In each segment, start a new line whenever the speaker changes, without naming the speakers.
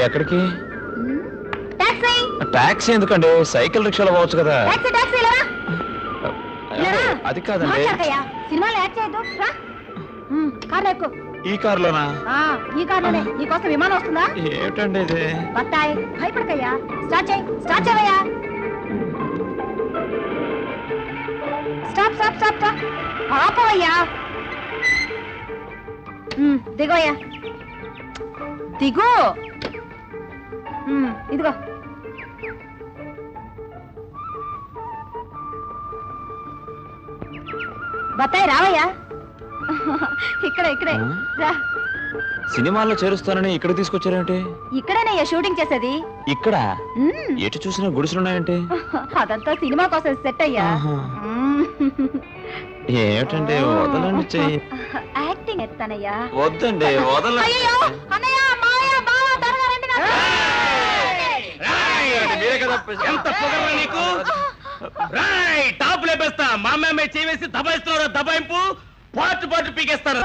ఎక్కడికి?
Taxi.
Taxi ఎందుకండి? Cycle రిక్షాలో పోవచ్చు కదా. అది కాదండి.
సినిమాలో యాక్ట్ చేయొద్దు. కార్ ఎక్కు.
ఈ కారులోనా?
ఈ కారులోనే. నీకోసం విమానం వస్తుందా?
ఏమిటండి ఇది?
బత్తాయి భయపడకయ్యా. స్టార్ట్ చేయి. స్టార్ట్ చేయవయ్యా. Stop stop stop stop. ఆపవయ్యా. దిగోయ్యా. దిగు. ఇదిగో. బత్తాయి రావయ్యా. ఇక్కడే ఇక్కడే రా.
సినిమాల్లో చేరుస్తానని ఇక్కడ తీసుకొచ్చారేంటి?
ఇక్కడేనయ్యా షూటింగ్ చేసేది.
ఇక్కడ ఎటు చూసినా గుడిసెలున్నాయంటే?
అదంతా సినిమా కోసం సెట్ అయ్యా.
ఏమిటండి? వదలండి.
యాక్టింగ్ ఎత్తానయ్యా.
వద్దండి వదలండి.
టాప్ లేపేస్తా. మా అమ్మాయి చేసి దబాయిస్తున్నారు. దబాయింపు పాటు పాటు పీకేస్తారు.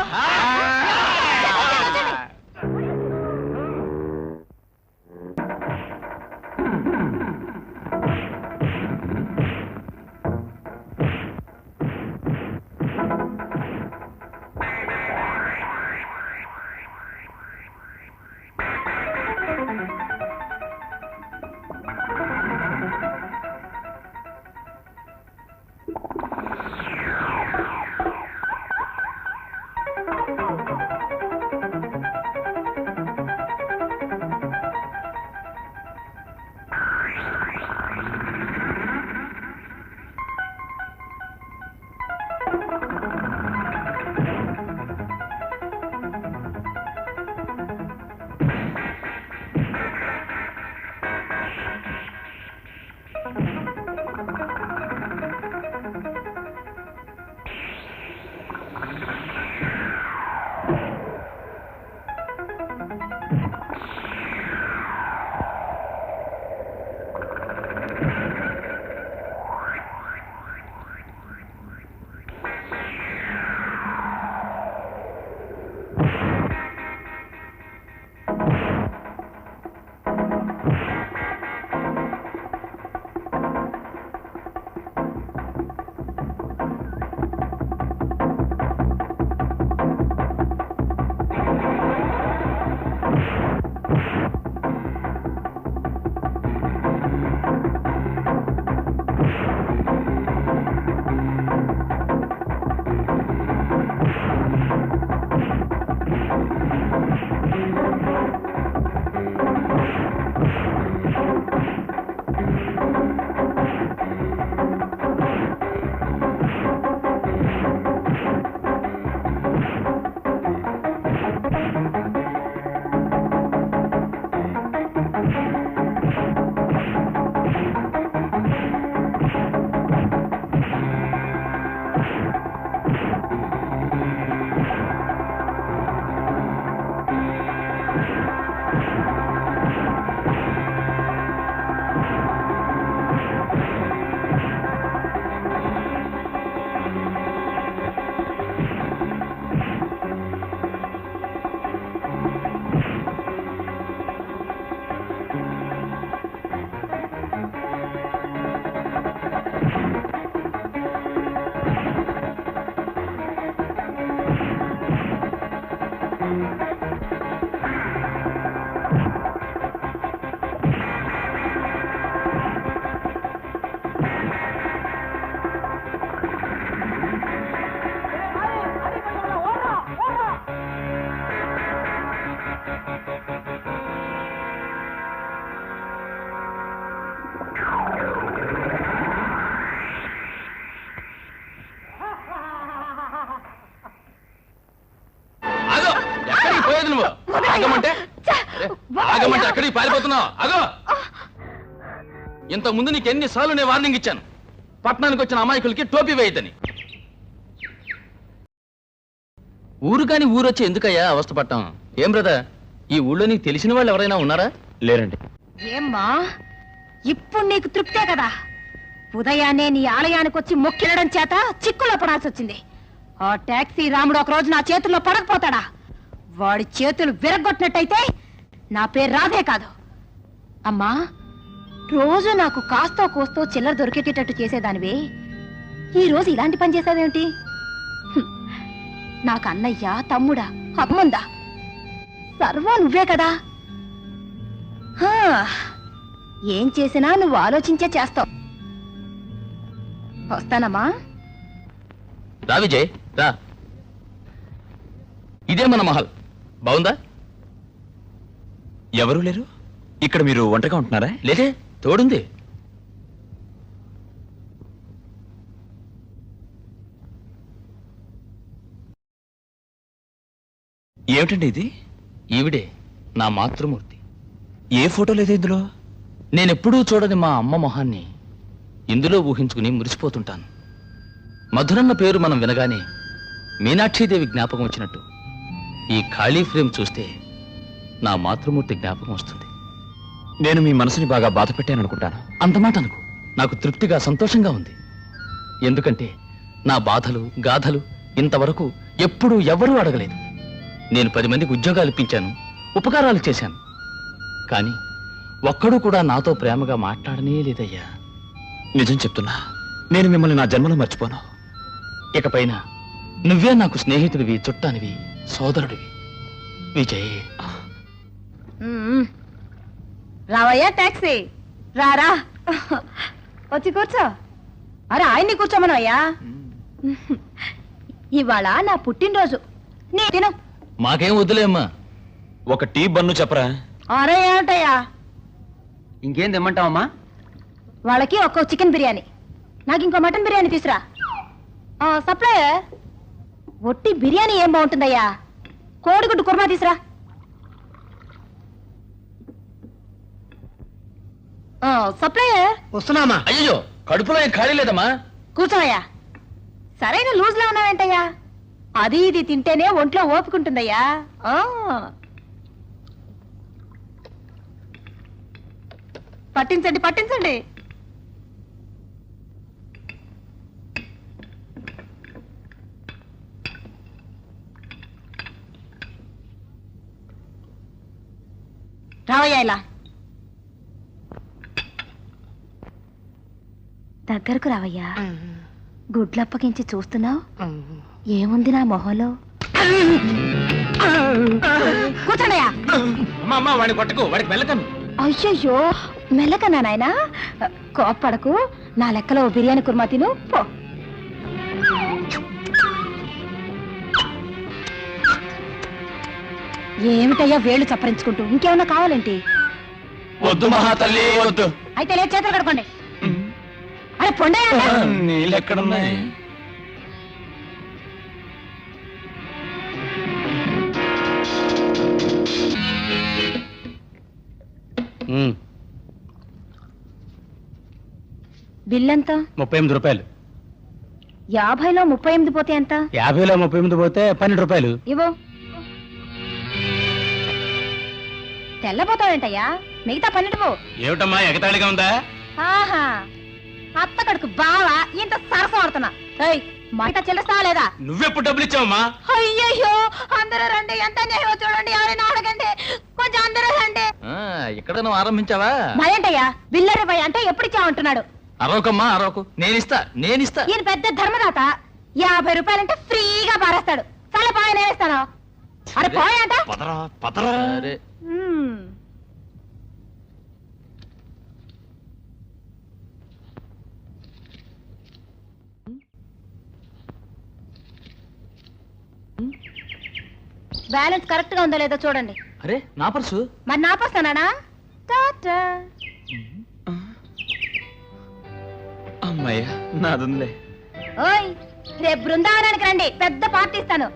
ఆగమంటే అక్కడికి పారిపోతున్నావు. అగో, ఇంత ముందు నీకు ఎన్నిసార్లు నేను వార్నింగ్ ఇచ్చాను, పట్టణానికి వచ్చిన అమాయకులకి టోపీ వేయదని. ఊరు కాని ఊరొచ్చి ఎందుకయ్యా అవస్థపడ్డాం? ఏం బ్రదర్, ఈ ఊళ్ళో నీకు తెలిసిన వాళ్ళు ఎవరైనా ఉన్నారా?
లేరండి.
ఏమ్మా, ఇప్పుడు నీకు తృప్తే కదా? ఉదయాన్నే నీ ఆలయానికి వచ్చి మొక్కినడం చేత చిక్కులో పడాల్సి వచ్చింది. ఆ టాక్సీ రాముడు ఒక రోజు నా చేతుల్లో పడకపోతాడా? వాడి చేతులు విరగొట్టినట్టయితే నా పేరు రాధే కాదు. అమ్మా, రోజు నాకు కాస్తో కోస్తో చిల్లర దొరికేటట్టు చేసేదానివే, ఈ రోజు ఇలాంటి పని చేసావేమిటి? నాకు అన్నయ్య, తమ్ముడా, అమ్ముందా? సర్వం నువ్వే కదా. హా, ఏం చేసినా నువ్వు ఆలోచించే చేస్తావు. వస్తానమ్మా.
రా విజయ్, రా. ఇదే మన మహల్. బాగుందా?
ఎవరు లేరు ఇక్కడ? మీరు ఒంటరిగా ఉంటున్నారా?
లేదే, తోడుంది.
ఏమిటండి ఇది?
ఈవిడే నా మాతృమూర్తి.
ఏ ఫోటో లేదు ఇందులో.
నేనెప్పుడూ చూడని మా అమ్మ మొహాన్ని ఇందులో ఊహించుకుని మురిసిపోతుంటాను. మధురన్న పేరు మనం వినగానే మీనాక్షీదేవి జ్ఞాపకం వచ్చినట్టు ఈ ఖాళీ ఫ్రేమ్ చూస్తే నా మాతృమూర్తి జ్ఞాపకం వస్తుంది.
నేను మీ మనసుని బాగా బాధ పెట్టాను అనుకుంటాను.
అంతమాట అనుకో, నాకు తృప్తిగా సంతోషంగా ఉంది. ఎందుకంటే నా బాధలు గాథలు ఇంతవరకు ఎప్పుడూ ఎవరూ అడగలేదు. నేను 10 మందికి ఉద్యోగాలు ఇప్పించాను, ఉపకారాలు చేశాను. కానీ ఒక్కడూ కూడా నాతో ప్రేమగా మాట్లాడనే లేదయ్యా.
నిజం చెప్తున్నా, నేను మిమ్మల్ని నా జన్మలో మర్చిపోను.
ఇకపైన నువ్వే నాకు స్నేహితుడివి, చుట్టానివి, సోదరుడివి. విజయ్,
రావయ్యా టాక్సీ. రారా, వచ్చి కూర్చో. అరే, ఆయన్ని కూర్చోమనయ్యా. ఇవాళ నా పుట్టినరోజు. నీ తిను.
మాకేం వద్దులేమ్మా.
ఒక టీ బన్ను చెప్పరా?
అరే, ఏమిటయ్యా?
ఇంకేం తెమ్మంటావమ్మా?
వాళ్ళకి ఒక్కో చికెన్ బిర్యానీ, నాకు ఇంకో మటన్ బిర్యానీ తీసురా. సప్లయర్, ఒట్టి బిర్యానీ ఏం బాగుంటుందయ్యా? కోడిగుడ్డు కుర్మా తీసురా. సప్లయర్,
వస్తున్నామా?
అయ్యో, కడుపులో ఏం ఖాళీ లేదమ్మా.
కూర్చోయ్యా. సరైన లూజ్ లో ఉన్నావేంటయ్యా? అది ఇది తింటేనే ఒంట్లో ఓపుకుంటుందయ్యా. పట్టించండి పట్టించండి. రావయ్యా, ఇలా దగ్గరకు రావయ్యా. గుడ్లప్పగించి చూస్తున్నావు, ఏముంది నా మొహంలో? కూర్చోండియా.
వాడిని కొట్టకు, వాడికి వెళ్ళకను.
అయ్యయ్యో, మెల్లకన్నా నాయనా, కోప్పడకు. నా లెక్కలో బిర్యానీ కుర్మా తిను పో. ఏమిటయ్యా వేళ్ళు చప్పరించుకుంటూ? ఇంకేమన్నా కావాలేంటి?
వద్దు మహాతల్లి, వద్దు.
అయితే లేదు, చేతులు కడుకోండి. అరే పొండే.
నీళ్ళు ఎక్కడున్నాయి?
బిల్ ఎంత?
38 రూపాయలు.
50లో 38 పోతే ఎంత?
50లో 38 పోతే 12 రూపాయలు.
ఇవ్వు. తెల్లబోతావేంటయ్యా? మిగతా 12.
ఏమిటమ్మా, ఎగతాళిగా ఉందా?
ఆహా, అత్త కడుకు బావా ఇంత సరసం ఆడుతున్నా. మిగతా చెల్లిస్తావా లేదా?
నువ్వెప్పుడు డబ్బులు ఇచ్చావమ్మా?
అయ్యయ్యో, అందరూ రండి, ఎంత న్యాయం చూడండి. ఎవరైనా అడగండి, కొంచెం అందరూ రండి.
ఇక్కడ నువ్వు ఆరంభించావా?
మరేంటయ్యా, బిల్లరే పోయి అంటే ఎప్పుడు ఇచ్చావంటున్నాడు.
అరవకమ్మా, అరవకు. నేనిస్తా.
ఈయన పెద్ద ధర్మదాత. 50 రూపాయలంటే ఫ్రీగా పారేస్తాడు. చాలా పోయా, నేనేస్తాను. అరే పోయాంట.
పదరా పదరా.
సరే.
బ్యాలెన్స్ కరెక్ట్ గా ఉందో లేదో చూడండి.
అరే, నా పర్సు.
మరి నా పర్సనానా? టాటా.
అమ్మయ్య, నాదుందిలే.
ఓయ్, రేపు బృందావనానికి రండి, పెద్ద పార్టీ ఇస్తాను.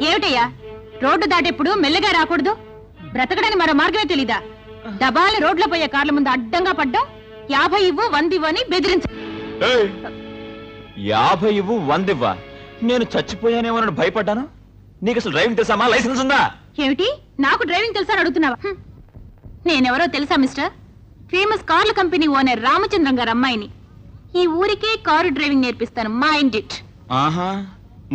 ఏమిటయ్యా, రోడ్డు దాటేప్పుడు మెల్లగా రాకూడదు? బ్రతకడానికి మరో మార్గమే తెలీదా? దబాలు రోడ్లో పోయే కార్ల ముందు అడ్డంగా పడ్డం, 50 ఇవ్వు 100 ఇవ్వు అని బెదిరించ.
50 ఇవ్వు 100 ఇవ్వా? నేను చచ్చిపోయానేమోనని భయపడ్డాను. నీకు అసలు డ్రైవింగ్ తెలుసామా? లైసెన్స్ ఉందా?
ఏమిటి, నాకు డ్రైవింగ్ తెలుసా అని అడుగుతున్నావా? నేనెవరో తెలుసా మిస్టర్? ఫేమస్ కార్ల కంపెనీ ఓనర్ రామచంద్రం గారు అమ్మాయిని. ఈ ఊరికే కారు డ్రైవింగ్ నేర్పిస్తాను, మైండ్ ఇట్.
ఆహా,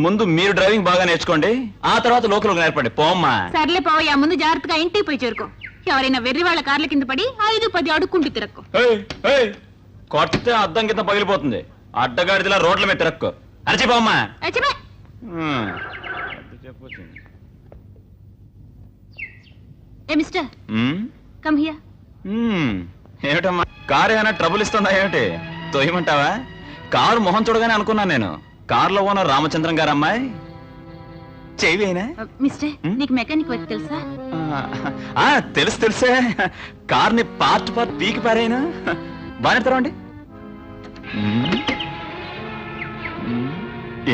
ముందు మీరు డ్రైవింగ్ బాగా నేర్చుకోండి, ఆ తర్వాత లోకల్ నేర్పండి. పోమ్మా.
సర్లే పోయా, ముందు జాగ్రత్తగా ఇంటికి పోయి చేరుకో. ఎవరైనా వెర్రి వాళ్ళ కార్ల కింద పడి 5-10 అడుక్కుంటూ తిరక్కు.
కొడితే అద్దం కింద పగిలిపోతుంది. అడ్డగాడిదిలా రోడ్ల మీద తిరక్కు. అరచి పోమ్మా.
ఏ మిస్టర్, కమ్ హియర్.
ఏమిటమ్మా, కారు ఏమైనా ట్రబుల్ ఇస్తుందా ఏమిటి? తోయమంటావా? కారు మొహం చూడగానే అనుకున్నాను నేను, కారులో ఓనర్ రామచంద్రం గారు అమ్మాయి. చెయ్యినా
మిస్టర్, నీకు మెకానిక్ వర్క్ తెలుసా?
తెలుసే. కార్ని పార్ట్ పీకి పారేనా? బాగా తెరవండి.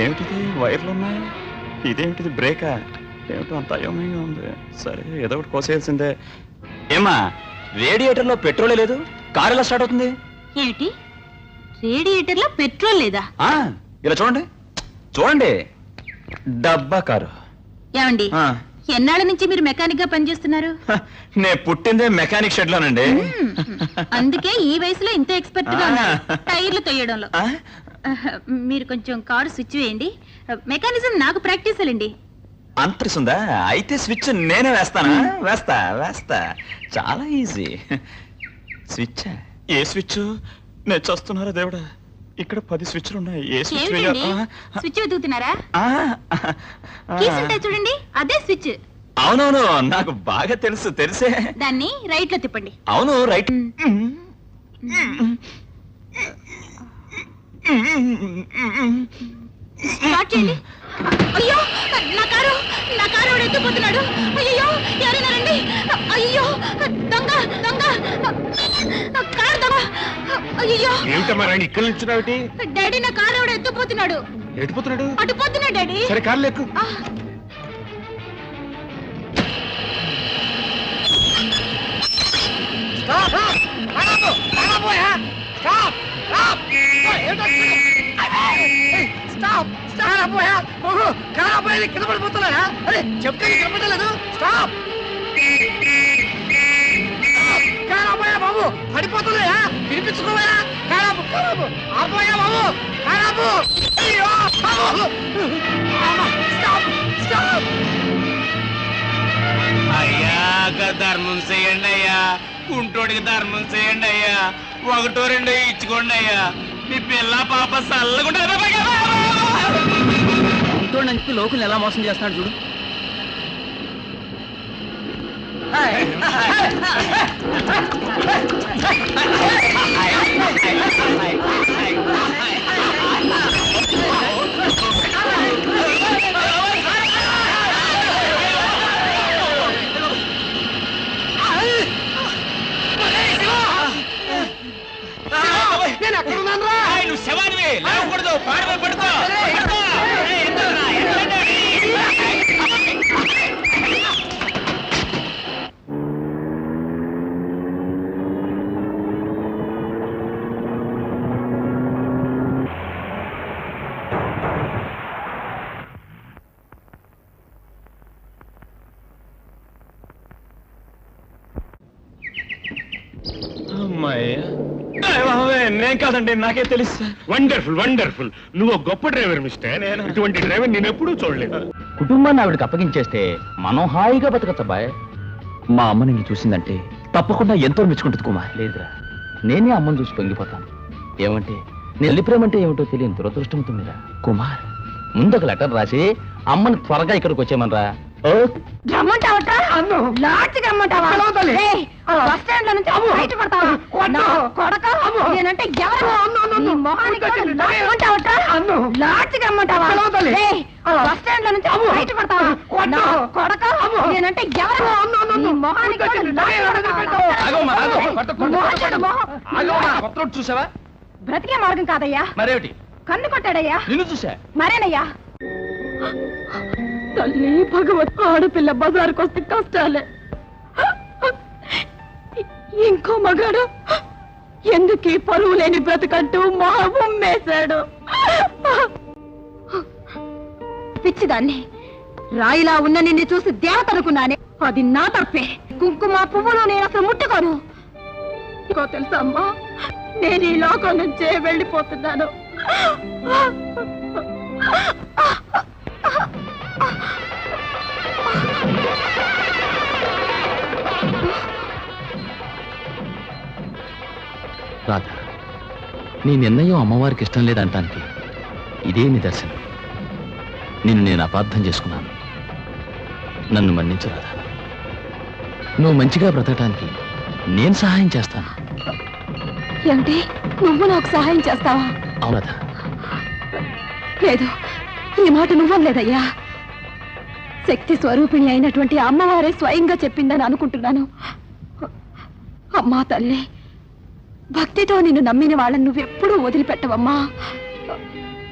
ఏమిటిది, వైర్లు ఉన్నాయి. ఇదేమిటిది, బ్రేకా? ఏమిటో అంత అయోమయంగా ఉంది. సరే, ఏదో ఒకటి కోసేయాల్సిందే. ఏమా, రేడియేటర్ లో పెట్రోలే లేదు, కారు ఎలా స్టార్ట్ అవుతుంది?
ఏమిటి, రేడియేటర్ లో పెట్రోల్ లేదా?
ఇలా చూడండి, చూడండి, డబ్బా కారు.
ఏమండి, ఎన్నాళ్ళ నుంచి మీరు మెకానిక్ గా పనిచేస్తున్నారు?
నేను పుట్టిందే మెకానిక్ షెడ్ లోనండి.
అందుకే ఈ వయసులో ఇంత ఎక్స్పర్ట్ గా ఉన్నారు టైర్లు తొయ్యడంలో. మీరు కొంచెం కారు స్విచ్ వేయండి, మెకానిజం నాకు ప్రాక్టీస్ అండి.
అంతరిస్తుందా? అయితే స్విచ్ నేనే వేస్తానా? వేస్తా వేస్తా, చాలా ఈజీ. స్విచ్? ఏ స్విచ్? నేను చూస్తున్నారా దేవుడా, ఇక్కడ 10 స్విచ్లు ఉన్నాయి. ఏ స్విచ్?
స్విచ్ వెతుకుతున్నారా? చూడండి, అదే స్విచ్.
అవునవును, నాకు బాగా తెలుసు, తెలిసే.
దాన్ని రైట్ లో తిప్పండి.
అవును, రైట్.
స్టార్ట్ చేయండి. అయ్యో, నా కారు ఎత్తుకుపోతున్నాడు. అయ్యో, ఎవరైనా రండి. అయ్యో, దొంగ దొంగ, కారు దొంగ. అయ్యో,
ఏమిటమ్మా రాణి ఇక్కడ నుంచున్నావుటి?
డాడీ, నా కారు ఎవడో ఎత్తుకుపోతున్నాడు.
ఎటుపోతున్నాడు?
అటుపోతున్నాడు డాడీ.
సరే, కారు లెక్కు. కింద పడిపోతున్నా? అరే చెప్తే కనపడలేదు. స్టాప్, కారాపోయా బాబు, పడిపోతున్నాయా? వినిపించుకోవయా? కారాపు కారాపు, ఆపోయా బాబు, కారాపు. అయ్యో బాబు, స్టాప్ స్టాప్.
అయ్యా, ధర్మం చేయండి అయ్యా, కుంటోడికి ధర్మం చేయండి అయ్యా, 1-2 ఇచ్చుకోండి అయ్యా, మీ పిల్ల పాప చల్లకుండా.
ఇంట్లో లోకల్ ఎలా మోసం చేస్తున్నాడు చూడు.
నేను ఎక్కడున్నాను రా?
నువ్వు శవానివి, లేవకూడదు, పాడవే పడుకో.
నేను కాదండి, నాకే తెలుసు.
వండర్ఫుల్ వండర్ఫుల్, నువ్వు గొప్ప డ్రైవర్ మిస్టర్. ఇటువంటి డ్రైవర్ నేను ఎప్పుడూ చూడలేదు.
కుటుంబాన్ని ఆవిడకి అప్పగించేస్తే మనం హాయిగా బతకచ్చబాయ్.
మా అమ్మ నిన్ను చూసిందంటే తప్పకుండా ఎంతో మెచ్చుకుంటుంది కుమార్.
లేదురా, నేనే అమ్మని చూసి పొంగిపోతాను. ఏమంటే నెల్లి ప్రేమంటే ఏమిటో తెలియని దురదృష్టంతో మీరా.
కుమార్,
ముందొక లెటర్ రాసి అమ్మని త్వరగా ఇక్కడికి వచ్చేయమనరా.
రమ్మంటావట్రా? లాడ్జికి రమ్మంటావా? బస్ స్టాండ్ లో నుంచి బయట పడతావా? కొడక, నేనంటే ఎవరు? నీ మొహానికి రమ్మంటావట్రా? లాడ్జికి రమ్మంటావా? బస్ స్టాండ్ లో నుంచి బయట పడతావా? కొడక, నేనంటే ఎవరు? నీ మొహానికి
చూసావా?
బ్రతికే మార్గం కాదయ్యా.
మరేమిటి?
కన్ను కొట్టాడయ్యా.
నిన్ను చూసా?
మరేనయ్యా. తల్లి భగవత్, ఆడపిల్ల బజారుకు వస్తే కష్టాలే. ఇంకో మగాడు ఎందుకు పరువు లేని బ్రతకంటూ మా ఉమ్మేశాడు. పిచ్చిదాన్ని. రాయిలా ఉన్న నిన్ను చూసి దేవత అనుకున్నానే, అది నా తప్పే. కుంకుమ పువ్వులు నేను అసలు ముట్టుకోను. ఇంకో తెలుసా అమ్మా, నేను ఈ లోకం నుంచే వెళ్ళిపోతున్నాను.
రాధా, నీ నిర్ణయం అమ్మవారికి ఇష్టం లేదంటానికి ఇదే నిదర్శనం. నిన్ను నేను అపార్థం చేసుకున్నాను. నన్ను మన్నించు రాధా. నువ్వు మంచిగా బ్రతకటానికి నేను సహాయం చేస్తాను.
ఏమిటి, నువ్వు నాకు సహాయం చేస్తావా?
అవునదా?
లేదు, ఈ మాట నువ్వలేదయ్యా. శక్తి స్వరూపిణి అయినటువంటి అమ్మవారే స్వయంగా చెప్పిందని అనుకుంటున్నాను. అమ్మా తల్లి, భక్తితో నిన్ను నమ్మిన వాళ్ళని నువ్వెప్పుడూ వదిలిపెట్టవమ్మా,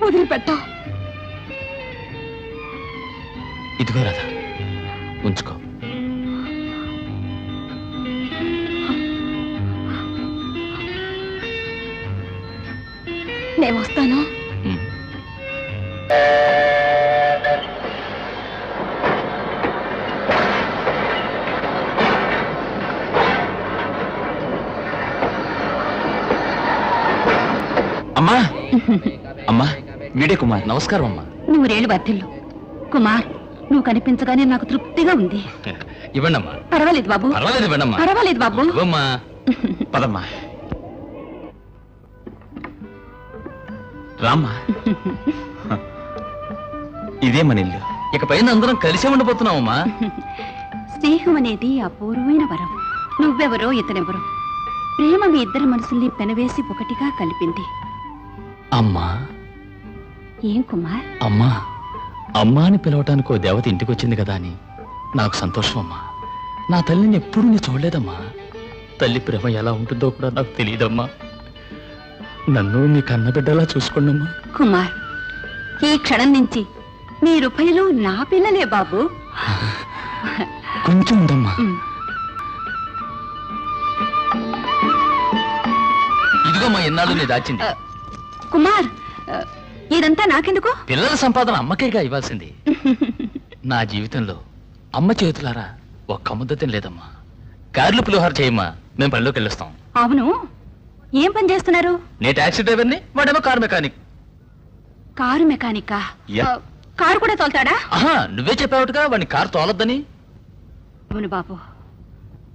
వదిలిపెట్టవు.
ఇదిగో రాధా, ఉంచుకో.
నేను వస్తాను.
అమ్మా అమ్మా, వీడే కుమార్.
నమస్కారం అమ్మా.
నువ్వు రేళ్ళు బర్తిల్లు. కుమార్, నువ్వు కనిపించగానే నాకు తృప్తిగా ఉంది.
ఇవ్వండి అమ్మా.
పర్వాలేదు బాబు,
పర్వాలేదు, ఇవ్వండి అమ్మా.
పర్వాలేదు బాబు.
ఇవ్వమ్మా.
పదమ్మా, రామ్మా. ఇదే మన ఇల్లు.
ఇక పైన అందరం కలిసే ఉండిపోతున్నామమ్మా.
స్నేహం అనేది అపూర్వమైన వరం. నువ్వెవరో ఇతనెవరో, ప్రేమ మీ ఇద్దరి మనసుల్ని పెనవేసి ఒకటిగా కలిపింది.
అమ్మా,
ఏం కుమార్?
అమ్మా, అమ్మా అని పిలవటానికి ఓ దేవత ఇంటికి వచ్చింది కదా అని నాకు సంతోషం అమ్మా. నా తల్లిని ఎప్పుడూ నేను చూడలేదమ్మా. తల్లి ప్రేమ ఎలా ఉంటుందో కూడా నాకు తెలియదమ్మా. నన్ను మీ కన్నబిడ్డలా చూసుకోండమ్మా.
కుమార్, ఈ క్షణం నుంచి మీరుభయలు నా పిల్లలే బాబు.
కొంచెం ఉందమ్మా. ఇదిగోమ్మా, ఎన్నాళ్ళు నీ దాచింది.
కుమార్, ఇదంతా నాకెందుకు?
పిల్లల సంపాదన అమ్మకేగా ఇవ్వాల్సింది. నా జీవితంలో అమ్మ చేతులారా ఒక్క ముద్ద తినలేదమ్మా. కార్లు పులిహోర చేయమ్మా, మేము పనిలోకి వెళ్ళొస్తాం.
అవును, ఏం పని చేస్తున్నారు?
నే టాక్సీ డ్రైవర్ని, వాడేమో కారు మెకానిక్.
కారు మెకానికా?
యా.
కారు కూడా తోలుతాడా?
ఆహా, నువ్వే చెప్పావుగా వాడిని కారు తోలొద్దని.
అవును బాబు.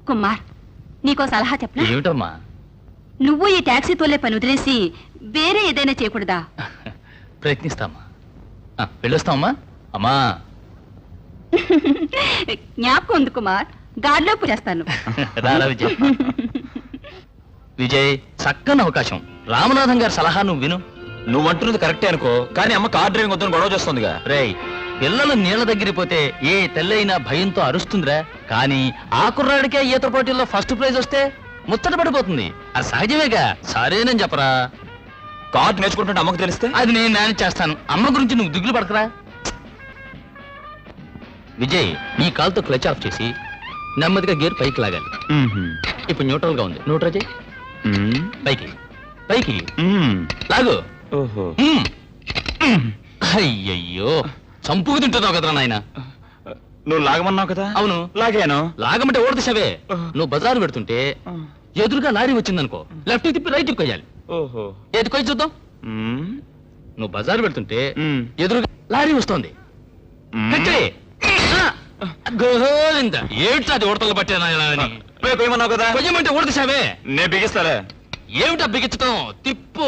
కుమార్, నీకో సలహా చెప్పనా?
ఏమిటమ్మా?
నువ్వు ఈ టాక్సీ తోలే పని వదిలేసి వేరే ఏదైనా చేయకూడదా?
ప్రయత్నిస్తామా. వెళ్ళొస్తామమ్మా. అమ్మా,
జ్ఞాపకం ఉంది కుమార్, గాడిలో చేస్తాను.
రారా విజయ్. విజయ్, చక్కని అవకాశం. రామనాథం గారి సలహా నువ్వు విను.
నువ్వంటున్నది కరెక్టే అనుకో, కానీ అమ్మ కార్ డ్రైవింగ్ వద్దని గొడవ చేస్తుందిగా.
రేయ్, పిల్లలు నీళ్ల దగ్గరికి పోతే ఏ తెల్లైనా భయంతో అరుస్తుందిరా. కానీ ఆ కుర్రాడికే ఈత పోటీల్లో ఫస్ట్ ప్రైజ్ వస్తే ముచ్చట పడిపోతుంది. అది సహజమేగా. సరేనని చెప్పరా.
కార్ నేర్చుకుంటుంటే అమ్మకు తెలిస్తే?
అది నేను మేనేజ్ చేస్తాను. అమ్మ గురించి నువ్వు దిగులు పడకరా. విజయ్, నీ కాలుతో క్లచ్ ఆఫ్ చేసి నెమ్మదిగా గేర్ పైకి లాగాలి. ఇప్పుడు న్యూట్రల్ గా ఉంది. న్యూట్రల్ చేయి. పైకి పైకి లాగు.
ఓహో.
అయ్యయ్యో, చంపుకు తింటున్నావు కదరా నాయన.
నువ్వు లాగమన్నావు కదా.
అవును,
లాగాను.
లాగమంటే ఓడదశవే. నువ్వు బజారు పెడుతుంటే ఎదురుగా లారీ వచ్చిందనుకో, లెఫ్ట్ తిప్పి రైట్ కొయ్యాలి.
ఓహో.
ఏది కొయ్యి చూద్దాం. నువ్వు బజారు పెడుతుంటే ఎదురుగా లారీ వస్తోంది. గోవింద, ఏమిటి అది ఉడతలు పట్టానా?
కొయ్యమన్నావు కదా.
కొయ్యమంటే ఓడదశవే.
నేను బిగిస్తాలే.
ఏమిటా బిగించటం? తిప్పు.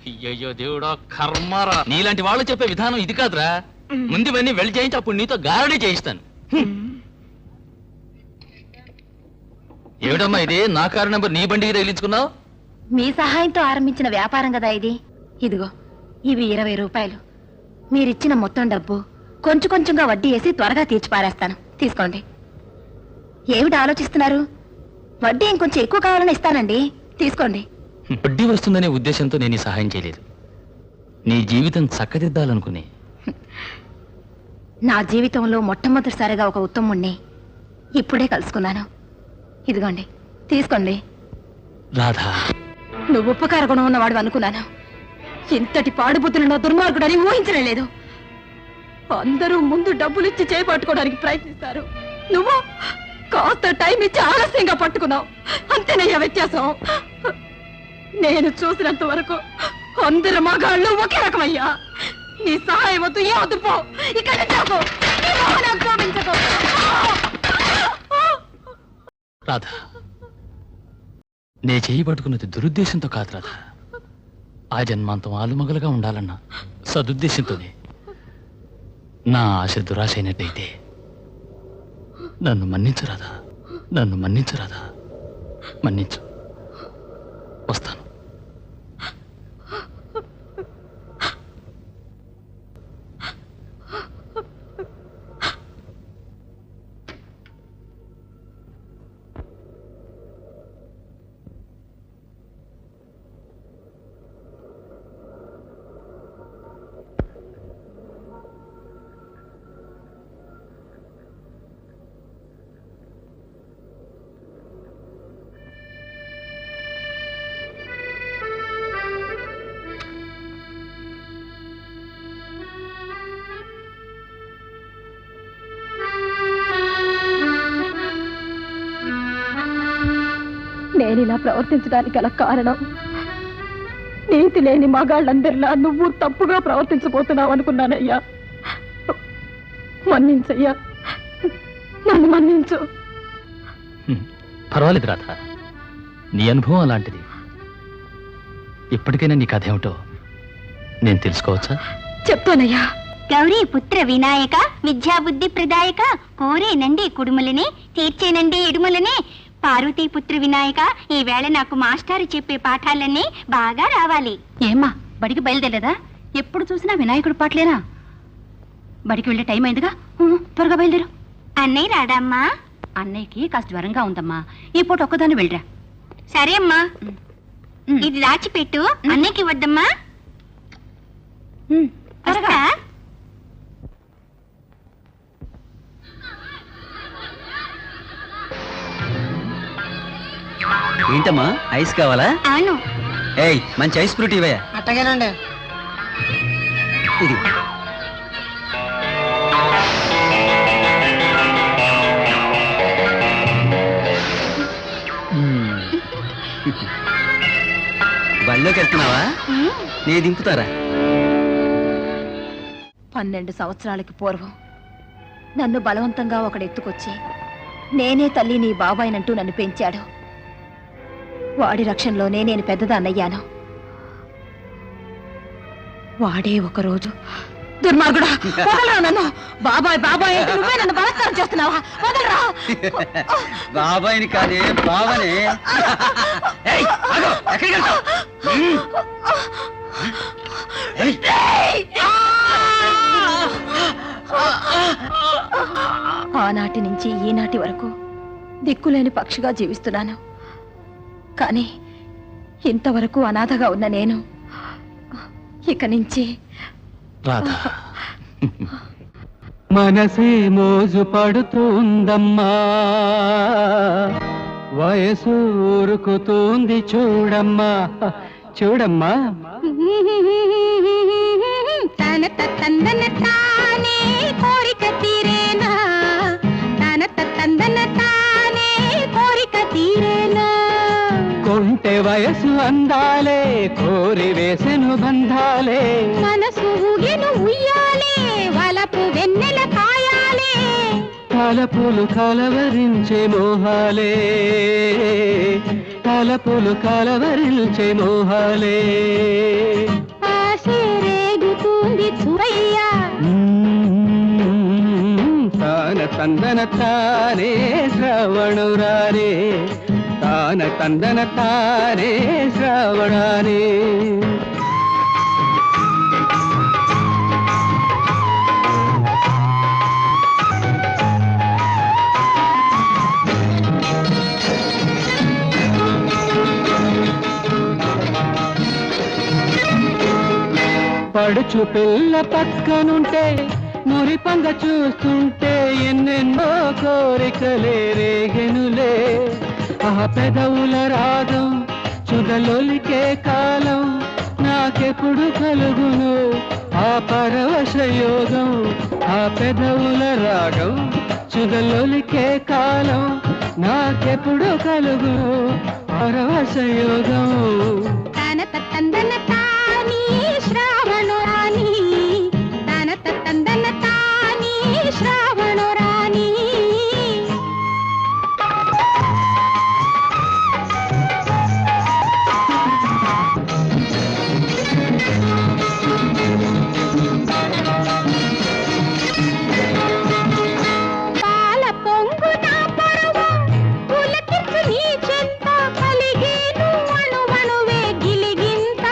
అయ్యయ్యో దేవుడా, కర్మారా. నీలాంటి వాళ్ళు చెప్పే విధానం ఇది కాదురా. ముందు ఇవన్నీ వెళ్ళి చేయించి అప్పుడు నీతో గారడీ చేయిస్తాను. ఏమిటమ్మా ఇది? నా కారు నెంబర్ నీ బండికి తగిలించుకున్నావు?
మీ సహాయంతో ఆరంభించిన వ్యాపారం కదా ఇది. ఇదిగో, ఇవి 20 రూపాయలు. మీరిచ్చిన మొత్తం డబ్బు కొంచెం కొంచెంగా వడ్డీ వేసి త్వరగా తీర్చి పారేస్తాను. తీసుకోండి. ఏమిటి ఆలోచిస్తున్నారు? వడ్డీ ఇంకొంచెం ఎక్కువ కావాలని ఇస్తానండి. తీసుకోండి.
వడ్డీ వస్తుందనే ఉద్దేశంతో నేను ఈ సహాయం చేయలేదు. నీ జీవితం చక్కదిద్దాలనుకుని.
నా జీవితంలో మొట్టమొదటిసారిగా ఒక ఉత్తముణ్ణి ఇప్పుడే కలుసుకున్నాను. ఇదిగోండి, తీసుకోండి.
రాధా,
నువ్వు ఉపకార గుణం ఉన్నవాడు అనుకున్నాను. ఇంతటి పాడుబుద్ధులున్న దుర్మార్గుడని ఊహించలేదు. అందరూ ముందు డబ్బులిచ్చి చేపట్టుకోవడానికి ప్రయత్నిస్తారు. నువ్వు కాస్త టైం ఇచ్చి ఆలస్యంగా పట్టుకున్నావు. అంతేనయ్యా వ్యత్యాసం. నేను చూసినంత వరకు అందరు మగాళ్ళు ఒకే రకమయ్యా. నీ సహాయం వద్దు, ఏ వద్దు, పో ఇక్కడ చూపించకు.
రాధా, నే చేయి పట్టుకున్నది దురుద్దేశంతో కాదు రాధా. ఆ జన్మాంతం ఆలుమగలుగా ఉండాలన్న సదుద్దేశంతోనే. నా ఆశ దురాశ అయినట్టయితే నన్ను మన్నించు రాధా, నన్ను మన్నించు రాధా, మన్నించు. వస్తాను.
నేను ఇలా ప్రవర్తించడానికి గల కారణం, నీతి లేని మగాళ్ళందరిలా నువ్వు తప్పుగా ప్రవర్తించబోతున్నావు అనుకున్నానయ్యా. మన్నించయ్యా, నన్ను మన్నించు.
పర్వాలేదు రాధా, నీ అనుభవం అలాంటిది. ఇప్పటికైనా నీ కథ ఏమిటో నేను తెలుసుకోవచ్చా?
చెప్తానయ్యా.
గౌరీ పుత్ర వినాయక విద్యాబుద్ధి ప్రదాయక కోరేనండి కుడుములనే తీర్చేనండి ఇడుములనే పార్వతీ పుత్ర వినాయక ఈ వేళ నాకు మాస్టారు చెప్పే పాఠాలన్నీ బాగా రావాలి.
ఏమ్మా బడికి బయలుదేరలేదా? ఎప్పుడు చూసినా వినాయకుడు పాటలేనా? బడికి వెళ్ళే టైం అయిందిగా, త్వరగా బయలుదేరు.
అన్నయ్య రాడమ్మా?
అన్నయ్యకి కాస్త జ్వరంగా ఉందమ్మా, ఈ పూట ఒక్కదాన్ని వెళ్ళరా.
సరే అమ్మా, ఇది దాచిపెట్టు, అన్నయ్యకి వద్దమ్మా.
త్వరగా.
ఏంటమ్మా, ఐస్ కావాలా?
అవును.
ఏయ్, మంచి ఐస్ ఫ్రూట్ ఇవయ్యా.
అట్టగేనండి.
ఇది బళ్ళోకి వెళ్తున్నావా? నేను దింపుతారా?
12 సంవత్సరాలకి పూర్వం నన్ను బలవంతంగా ఒకడెత్తుకొచ్చి నేనే తల్లి నీ బాబాయినంటూ నన్ను పెంచాడు. వాడి రక్షణలోనే నేను పెద్దదాన్నయ్యాను. వాడే ఒకరోజు దుర్మార్గుడా, వదలరా నన్ను. బాబాయ్ బాబాయ్ అంటే నువ్వే నన్ను బలత్కారం చేస్తున్నావా? వదలరా.
బాబాయిని కాదే, బావనే. ఆనాటి నుంచి ఈనాటి వరకు దిక్కులేని పక్షిగా జీవిస్తున్నాను. కానీ ఇంతవరకు అనాథగా ఉన్న నేను ఇక నుంచి
రాధా,
మనసే మోజు పడుతుందమ్మా, వయసు ఊరుకుతుంది చూడమ్మా, చూడమ్మా.
తనత తందన తానే కోరిక తీరేనా, తనత తందన తానే కోరిక తీరేనా.
కొంటె వయసు అందాలే కోరి వేసెను బంధాలే,
మనసు ఊగెను ఉయ్యాలే వలపు వెన్నెల కాయాలే.
తలపులు కలవరించే మోహాలే, తలపులు కలవరించే మోహాలే.
ఆశే రేగుతుంది చూడయ్యా.
తాన తందన తానే శ్రవణురారే, తాన తందన తానే శ్రవణారే. పడుచు పిల్ల పక్కనుంటే మురిపంగ చూస్తుంటే ఎన్నెన్నో కోరికలే రేగెనులే. ఆ పెదవుల రాగం చుగలొలికే కాలం నాకెప్పుడు కలుగును, ఆ పరవశ యోగం, ఆ పెదవుల రాగం, చుగలొలికే కాలం నాకెప్పుడు కలుగు పరవశ యోగం.
తన తందన తాని శ్రావణ రాణి, తన తందన తాని శ్రావణ రాణి. పాల పొంగు నా పరువం పులకించు నీ చెంత కలిగేను అణువణువే గిలిగింత.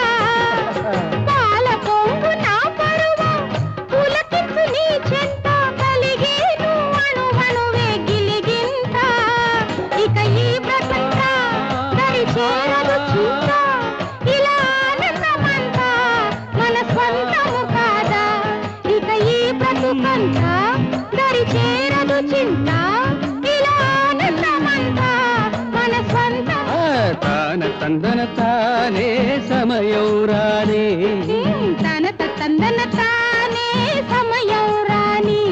పాల పొంగు నా పరువం పులకించు నీ చెంత కలిగేను అణువణువే గిలిగింత. ఇక ఈ బ్రతంత దరి చేరదు చింత, ఇలా ఆనందమంతా మన స్వంతము కాదా. ఇక ఈ బ్రతుకంతా దరి చేరదు చింత, ఇలా ఆనందమంతా మన స్వంతము.
తాన తందన తానే సమయం రానే,
తన తందన తానే సమయం రాని.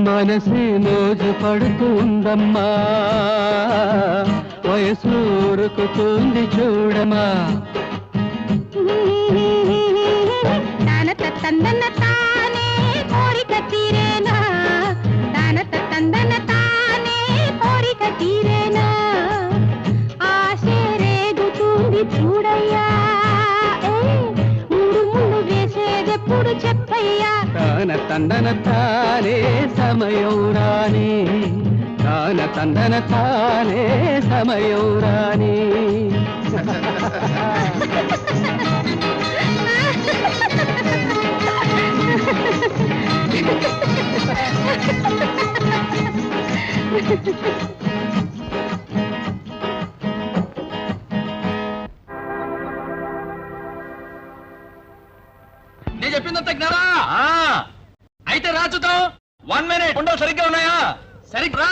మనసే మోజు పడుతుందమ్మా, వయసు ఉరుకుతుంది చూడమా.
తన తందన తానే కోరిక తీరేనా, తన తందన తానే కోరిక తీరేనా. ఆశే రేగుతుంది చూడయ్యా, మూడు ముళ్ళు వేసేదెప్పుడు చెప్పయ్యా.
తాన తందన తానే సమయం రానే, తాన తందన తానే సమయం రానే.
నేను చెప్పిందంత జ్ఞానా? అయితే రా చూద్దాం. 1 minute ఉండవు సరిగ్గా ఉన్నాయా? సరిగ్గా రా.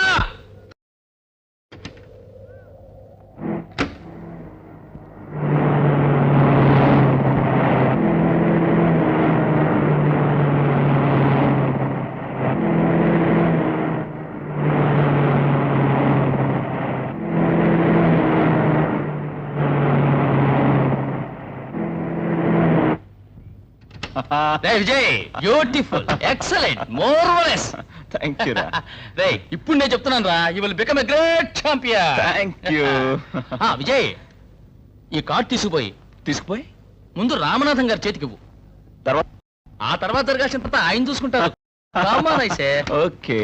Vijay, beautiful, excellent, marvellous.
Thank you రా.
రే, ఇప్పుడు నేను చెప్తున్నాను రా, you will become a great champion.
Thank you.
Vijay, ఈ కార్డ్ తీసుకుపోయి ముందు రామనాథం గారి చేతికి ఇవ్వు. ఆ తర్వాత జరగాల్సిన తర్వాత ఆయన చూసుకుంటారు.
ఓకే.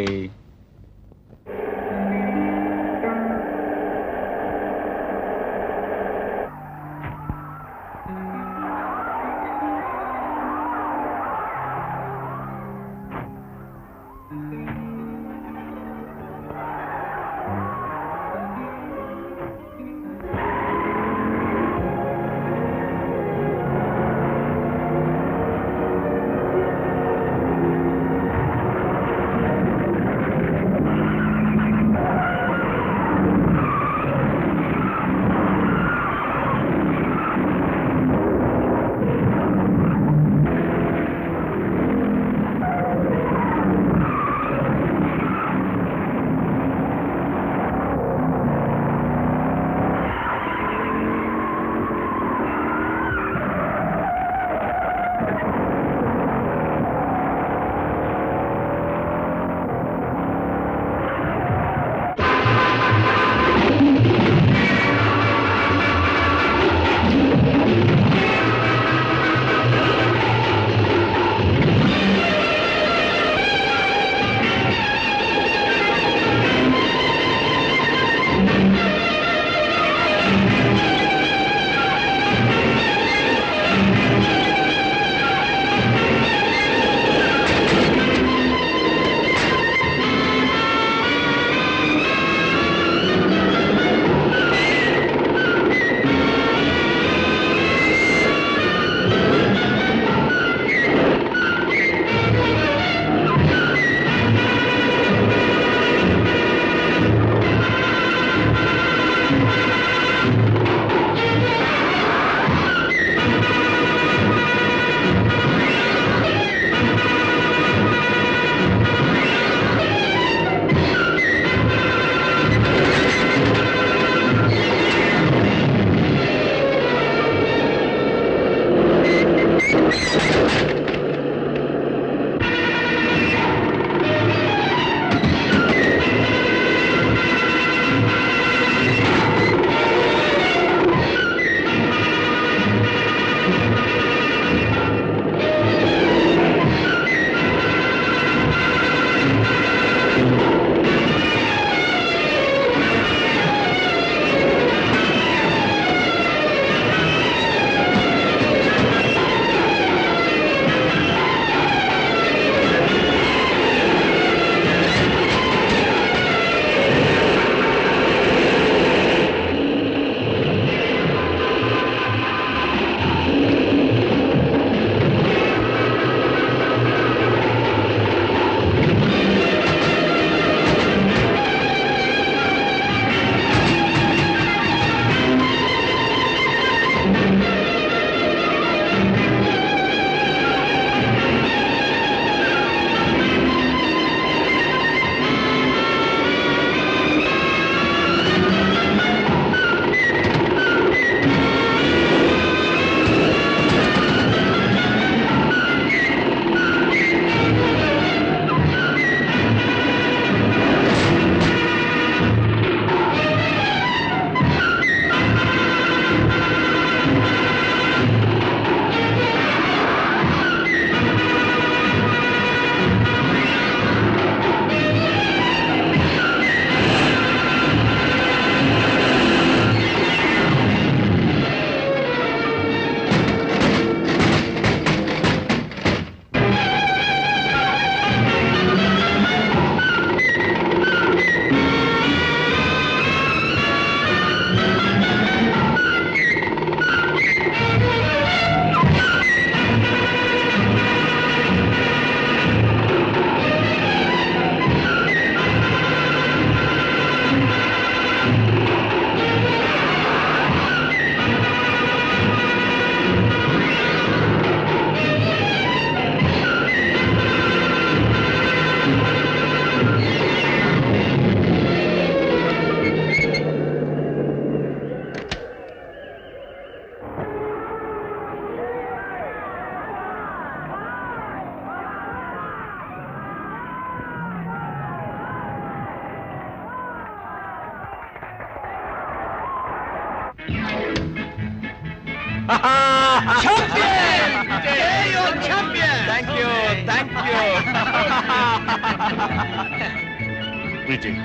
విజయ్,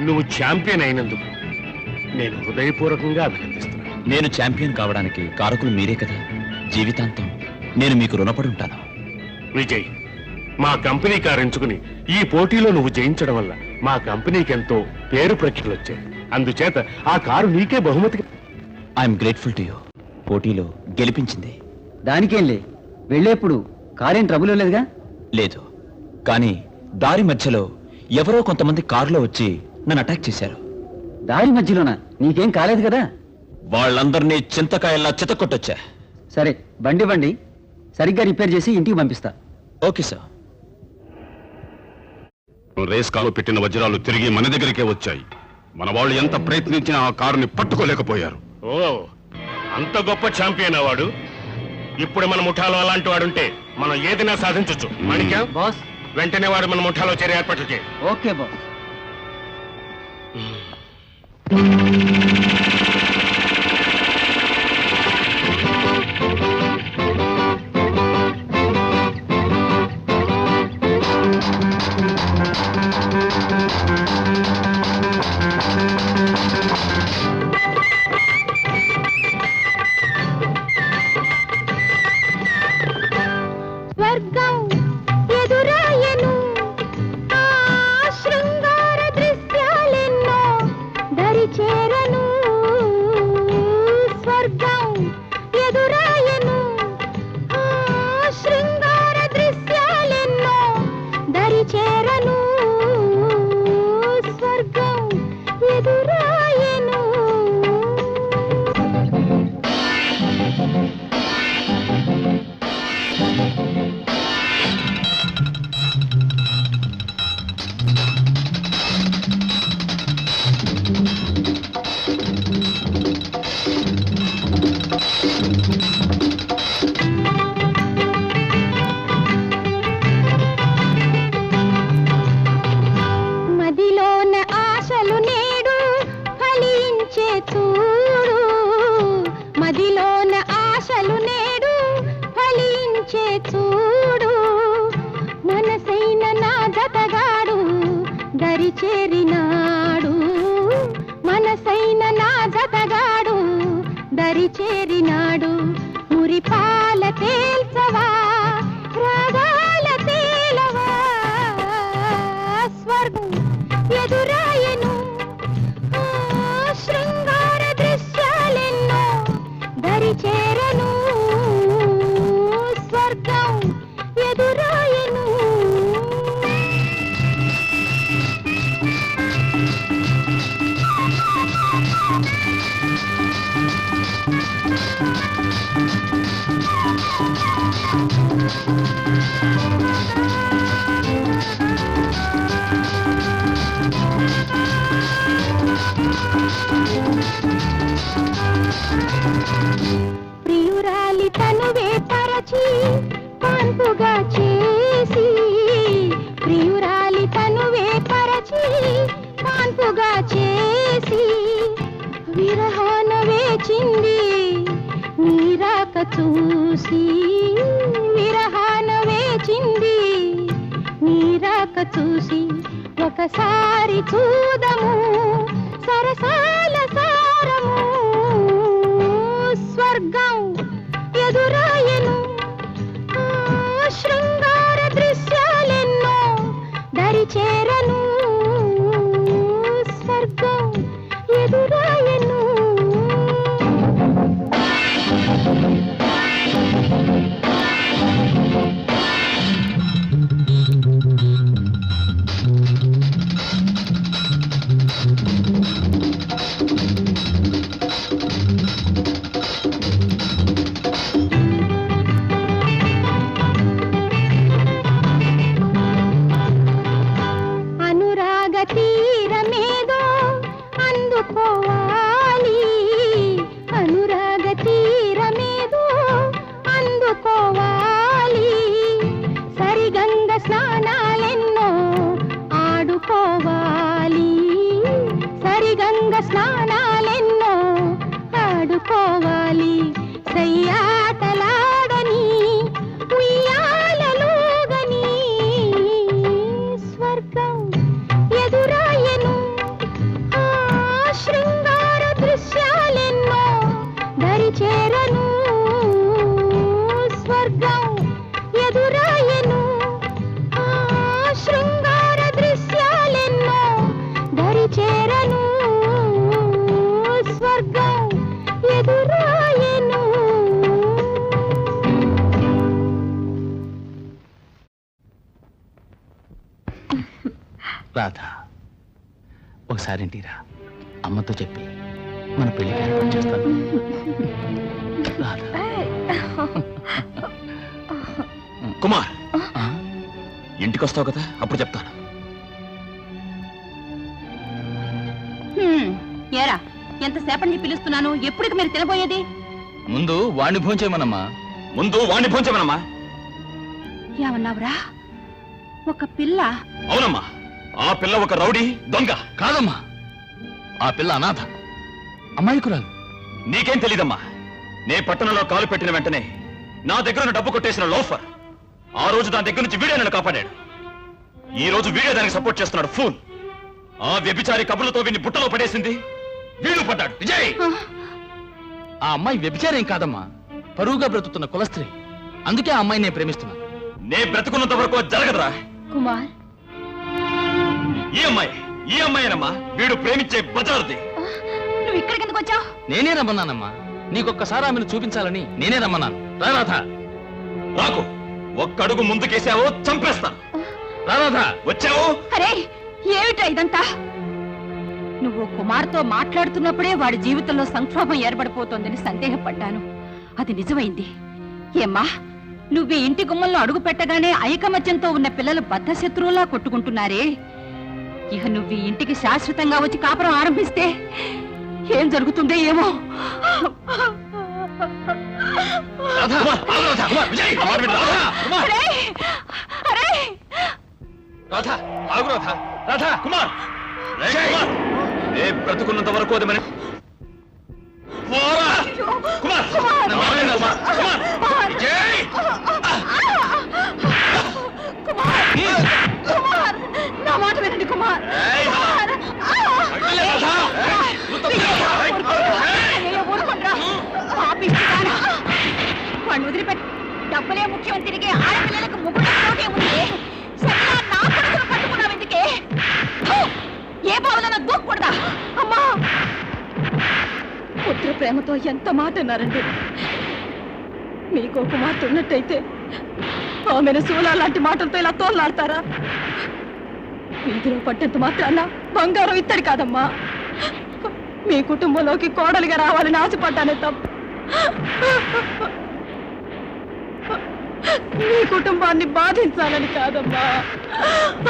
నువ్వు ఛాంపియన్ అయినందుకు నేను హృదయపూర్వకంగా అభినందిస్తున్నాను.
నేను ఛాంపియన్ కావడానికి కారకులు మీరే కదా. జీవితాంతం నేను మీకు రుణపడి ఉంటాను.
విజయ్, మా కంపెనీ కారు ఎంచుకుని ఈ పోటీలో నువ్వు జయించడం వల్ల మా కంపెనీకి ఎంతో పేరు ప్రఖ్యలు వచ్చాయి. అందుచేత ఆ కారు నీకే బహుమతిగా.
I'm grateful to you. పోటీలో గెలిపించింది.
దానికేంలే, వెళ్ళేప్పుడు కారేం ట్రబుల్ లేదుగా?
లేదు, కానీ దారి మధ్యలో ఎవరో కొంతమంది కారులో వచ్చి నన్ను అటాక్ చేశారు.
దారి మధ్యలోనా? నీకేం కాలేదు కదా?
వాళ్ళందరినీ చింతకాయల్లా చితకొట్టొచ్చా.
సరే, బండి సరిగ్గా రిపేర్ చేసి ఇంటికి పంపిస్తా.
Okay sir.
రేస్ కారు పెట్టిన వజ్రాలు తిరిగి మన దగ్గరికే వచ్చాయి. మన వాళ్ళు ఎంత ప్రయత్నించినా ఆ కారుని పట్టుకోలేకపోయారు.
ఓ, అంత గొప్ప ఛాంపియన్ వాడు. ఇప్పుడు మన ముఠాలో అలాంటి వాడుంటే మనం ఏదైనా సాధించొచ్చు. మాణిక్యం,
బాస్.
వెంటనే వాడు మన ముఠాలో చేరే ఏర్పాట్లు చేయి.
Okay boss.
స్వర్గం ఎదురాయను, ఆ శృంగార దృశ్యాలెన్నో దరి చేరను. స్వర్గం ఎదురాయను, ఆ శృంగార దృశ్యాలెన్నో దరి చేరను. స్వర్గం ఎదురాయను. మదిలోన ఆశలు నేడు ఫలించే చూడు. మదిలోన ఆశలు నేడు ఫలించే చూడు. మనసైన నా జతగాడు దరి చేరినాడు. మనసైన నా జతగాడు దరి చేరినాడు. మురిపాల తేల్చవా, రాగాల తేలవా. స్వర్గం ఎదురాయను, ఆ శృంగార దృశ్యాలెన్నో దరి చేరను. స్వర్గం ఎదురాయను. ప్రియురాలి తనువే పరచి కాన్పుగా చేసి. ప్రియురాలి తనువే పరచి కాన్పుగా చేసి. విరహాన వేచింది నీరాక చూసి. విరహాన వేచింది నీరాక చూసి. ఒకసారి చూదము సరసాల సారము. స్వర్గం ఎదురాయను, ఆ శృంగార దృశ్యాలెన్నో దరి చేరను. స్వర్గం ఎదురాయను.
రాధా, ఒకసారి ఇంటిరా, అమ్మతో చెప్పి మన పెళ్లికి ఏర్పాటు చేస్తాను. రాధా.
కుమార్, ఇంటికి వస్తావు కదా, అప్పుడు చెప్తాను.
ఏరా, ఎంతసేపటి నుంచి పిలుస్తున్నాను, ఎప్పటికి మీరు తినబోయేది?
ముందు వాణ్ణి భోంచేయమనమ్మా.
ముందు వాణ్ణి భోంచేమనమ్మా.
ఏమన్నావురా? ఒక పిల్ల?
అవునమ్మా, ఆ పిల్ల ఒక రౌడీ దొంగ.
కాదమ్మా, ఆ పిల్ల అనాథ, అమాయకురాలు.
నీకేం తెలీదమ్మా. నే పట్టణంలో కాలు పెట్టిన వెంటనే నా దగ్గర డబ్బు కొట్టేసిన లోఫర్. ఆ రోజు దాని దగ్గర నుంచి వీడే నన్ను కాపాడాడు. ఈ రోజు వీడే దానికి సపోర్ట్ చేస్తున్నాడు. ఫూల్. ఆ వ్యభిచారి కబుర్లతో వీడిని బుట్టలో పడేసింది, వీడు పడ్డాడు. విజయ్,
ఆ అమ్మాయి వ్యభిచారేం కాదమ్మా, పరువుగా బ్రతుకుతున్న కులస్త్రీ. అందుకే ఆ అమ్మాయి నేను ప్రేమిస్తున్నా.
నే బ్రతుకున్నంత వరకు అది జరగదురా.
కుమార్,
ఈ అమ్మాయినమ్మా వీడు ప్రేమించే బజారుది.
నువ్వు ఇక్కడికి ఎందుకు వచ్చావు?
నేనే రమ్మన్నానమ్మా. నీకొక్కసారి ఆమెను చూపించాలని నేనే రమ్మన్నాను. రాధా.
రాకు. ఒక్కడుగు ముందుకేసావో చంపేస్తాను.
రాధా.
వచ్చావు.
అరే, ఏమిటా ఇదంతా? నువ్వు కుమార్తో మాట్లాడుతున్నప్పుడే వాడి జీవితంలో సంక్షోభం ఏర్పడిపోతోందని సందేహపడ్డాను. అది నిజమైంది. ఏమ్మా, నువ్వు ఇంటి గుమ్మంలో అడుగు పెట్టగానే ఐకమత్యంతో ఉన్న పిల్లలు బద్ధశత్రువులా కొట్టుకుంటున్నారే. ఇక నువ్వు ఇంటికి శాశ్వతంగా వచ్చి కాపురం ఆరంభిస్తే ఏం జరుగుతుందో ఏమో.
బ్రతుకున్నంత వరకు అది మన
నా మాట వినండి కుమార్. వాడిని వదిలిపెట్టి డబ్బులే ముఖ్యం తిరిగి ఆడపిల్లలకు ముగ్గురు ఉంది. నా కొడుకును పట్టుకున్నావు ఎందుకే? ఏ బావులన్నా దూకూడదా? అమ్మా, పుత్ర ప్రేమతో ఎంత మాట అన్నారండి. మీకు కుమార్తె ఉన్నట్టయితే ఆమెను శూలా లాంటి మాటలతో ఇలా తోలాడతారా? వీధిలో పట్టేంత మాత్రాన బంగారం ఇత్తడి కాదమ్మా. మీ కుటుంబంలోకి కోడలిగా రావాలని ఆశపడ్డానే తప్ప మీ కుటుంబాన్ని బాధించాలని కాదమ్మా.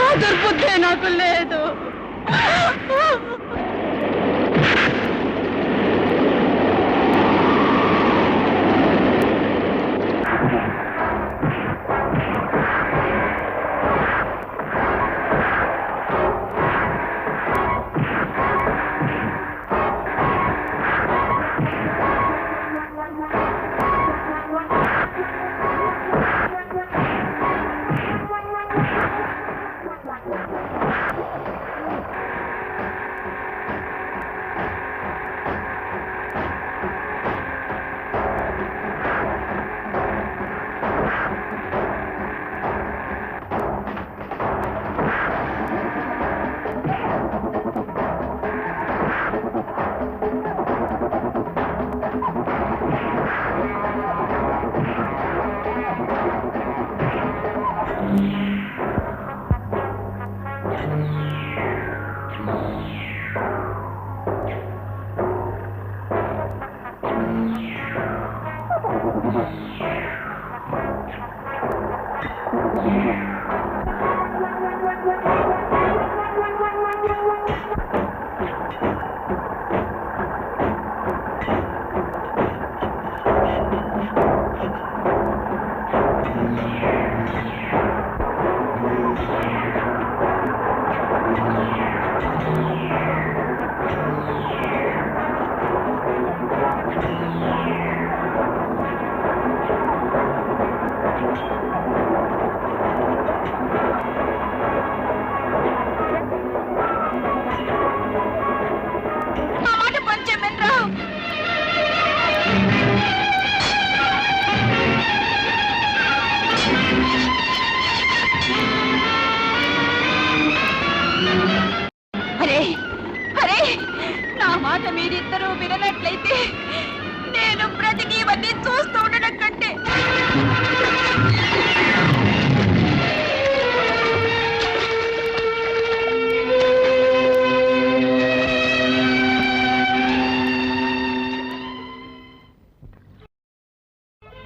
ఆ దుర్బుద్ధే నాకు లేదు.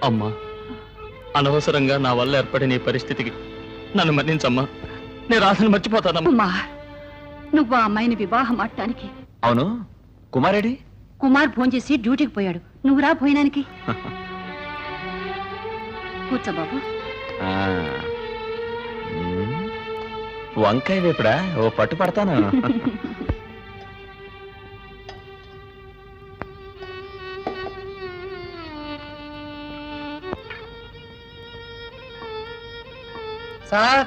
అమ్మా, అనవసరంగా నా వల్ల ఏర్పడిన ఈ పరిస్థితికి నన్ను మన్నించమ్మా. నేను రాధను మర్చిపోతానమ్మా.
కుమార్, నువ్వు ఆ అమ్మాయిని వివాహం ఆడటానికి.
అవును, కుమారేడి?
కుమార్ ఫోన్ చేసి డ్యూటీకి పోయాడు. నువ్వు రా భోజనానికి. కూర్చో బాబు.
వంకాయ వేపుడా? ఓ పట్టు పడతాను.
సార్,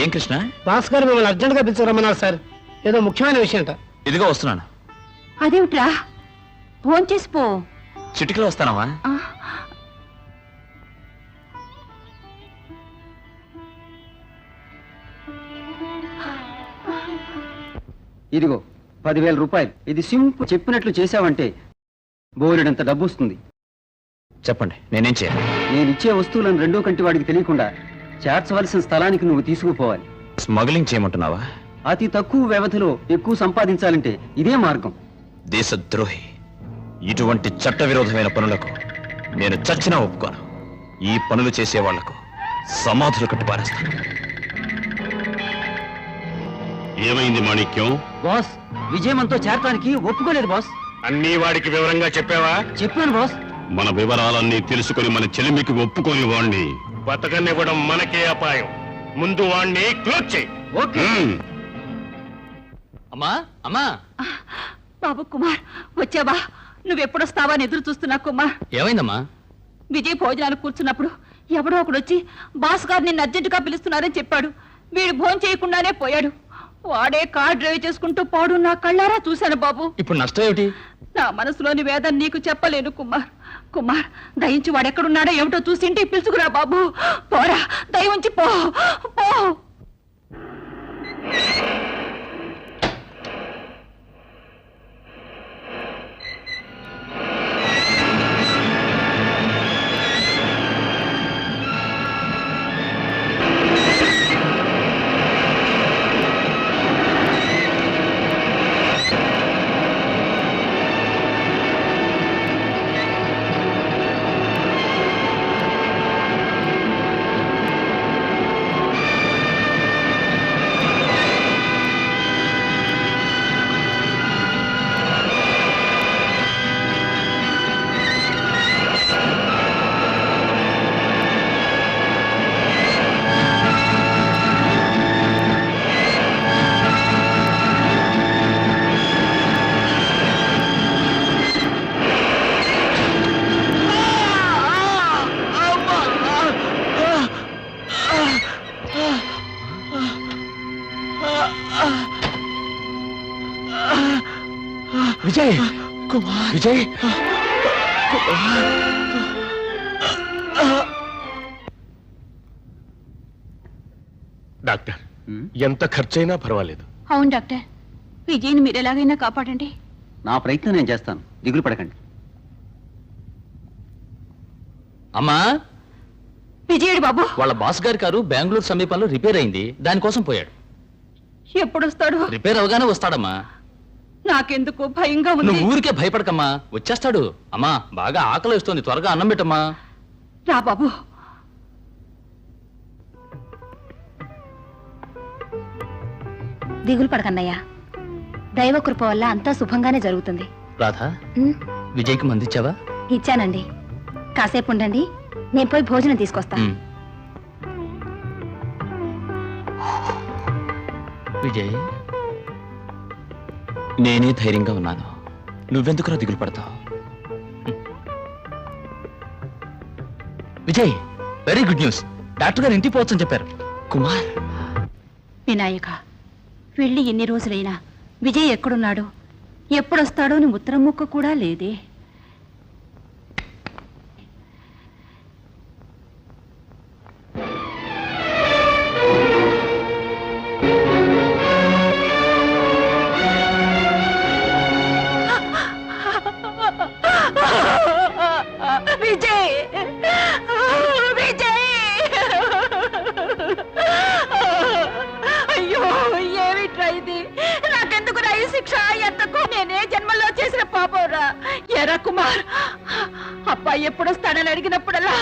ఏం కృష్ణ?
భాస్కర్ మిమ్మల్ని అర్జెంట్ గా పిలుచుకురమ్మన్నారు సార్. ఏదో ముఖ్యమైన విషయం అంట.
ఇదిగో వస్తున్నాను.
అదేమిట్రా, ఫోన్ చేసి పో.
చిటికలో వస్తానమ్మా.
ఇదిగో 10,000 రూపాయలు. ఇది సింపుల్. చెప్పినట్లు చేశావంటే బోలెడంత డబ్బు వస్తుంది.
చెప్పండి, నేనేం చేయాలి?
నేను ఇచ్చే వస్తువులను రెండో కంటి వాడికి తెలియకుండా చేర్చవలసిన స్థలానికి నువ్వు తీసుకుపోవాలి.
స్మగ్లింగ్ చేయమంటున్నావా?
అతి తక్కువ వ్యవధిలో ఎక్కువ సంపాదించాలంటే ఇదే మార్గం.
దేశద్రోహి, ఇటువంటి చట్టవిరోధమైన పనులకు నేను చచ్చినా ఒప్పుకోను. ఈ పనులు చేసే వాళ్లకు సమాధులు కట్టి పారేస్తాను.
ఏమైంది మాణిక్యం?
బాస్, విజయమంతో చేరటానికి ఒప్పుకోలేదు బాస్.
అన్నీ వాడికి వివరంగా చెప్పావా?
చెప్పాను బాస్.
మన వివరాలన్నీ తెలుసుకుని మన చెలిమికి ఒప్పుకొని వాణ్ణి
బతకనివ్వడం మనకే అపాయం. ముందు వాణ్ణి క్లోజ్ చేయి.
అమ్మా, అమ్మా.
బాబు కుమార్, వచ్చావా? నువ్వెప్పుడొస్తావా అని ఎదురు చూస్తున్నా కుమార్.
ఏమైందమ్మా?
విజయ్ భోజనాలు కూర్చున్నప్పుడు ఎవడో ఒకడు వచ్చి బాస్ గారు నిన్ను అర్జెంటుగా పిలుస్తున్నారని చెప్పాడు. వీడు భోజనం చేయకుండానే పోయాడు. వాడే కార్ డ్రైవ్ చేసుకుంటూ పోడు నా కళ్ళారా చూశాను బాబు.
ఇప్పుడు నష్టం ఏమిటి?
నా మనసులోని వేదన నీకు చెప్పలేను కుమార్. కుమార్, దయించి వాడెక్కడున్నాడో ఏమిటో చూసి ఇంటికి పిలుచుకురా బాబు. పోరా, దయించి పో పో.
విజయ్, కుమార్, విజయ్.
డాక్టర్, ఎంత ఖర్చైనా పర్వాలేదు.
అవును డాక్టర్, విజయ్ని మీరు ఎలాగైనా కాపాడండి.
నా ప్రయత్నం నేను చేస్తాను, దిగులు పడకండి.
అమ్మా,
విజయుడు బాబు.
వాళ్ళ బాస్ గారి కారు బెంగళూరు సమీపంలో రిపేర్ అయింది. దానికోసం పోయాడు.
ఎప్పుడొస్తాడు?
రిపేర్ అవగానే వస్తాడమ్మా.
నాకెందుకు భయంగా ఉంది.
నువ్వు ఊరికే భయపడకమ్మా, వచ్చేస్తాడు. అమ్మా, బాగా ఆకలి వేస్తోంది, త్వరగా అన్నం పెట్టమ్మా.
రా బాబు. దిగులు పడకన్నయ్యా, దైవ కృప వల్ల అంతా శుభంగానే జరుగుతుంది.
రాధా, విజయ్కి మందిచ్చావా?
ఇచ్చానండి. కాసేపు ఉండండి, నేను పోయి భోజనం తీసుకొస్తా.
విజయ్,
నేనే ధైర్యంగా ఉన్నాను, నువ్వెందుకురా దిగులు పడతావు?
Vijay, very good news. Doctor గారు ఇంటికి పోవచ్చని చెప్పారు.
కుమార్,
వినాయక, వెళ్ళి ఎన్ని రోజులైనా విజయ్ ఎక్కడున్నాడో, ఎప్పుడొస్తాడో నీ ఉత్తరం ముక్క కూడా లేదే. విజయ్, విజయ్, అయ్యో ఏమిట్రా ఇది? నాకెందుకు రాయి శిక్ష? ఎంతకు నేను నేనే జన్మలో చేసిన పాపంరా. ఎరా కుమార్, అబ్బాయి ఎప్పుడు వస్తాడని అడిగినప్పుడల్లా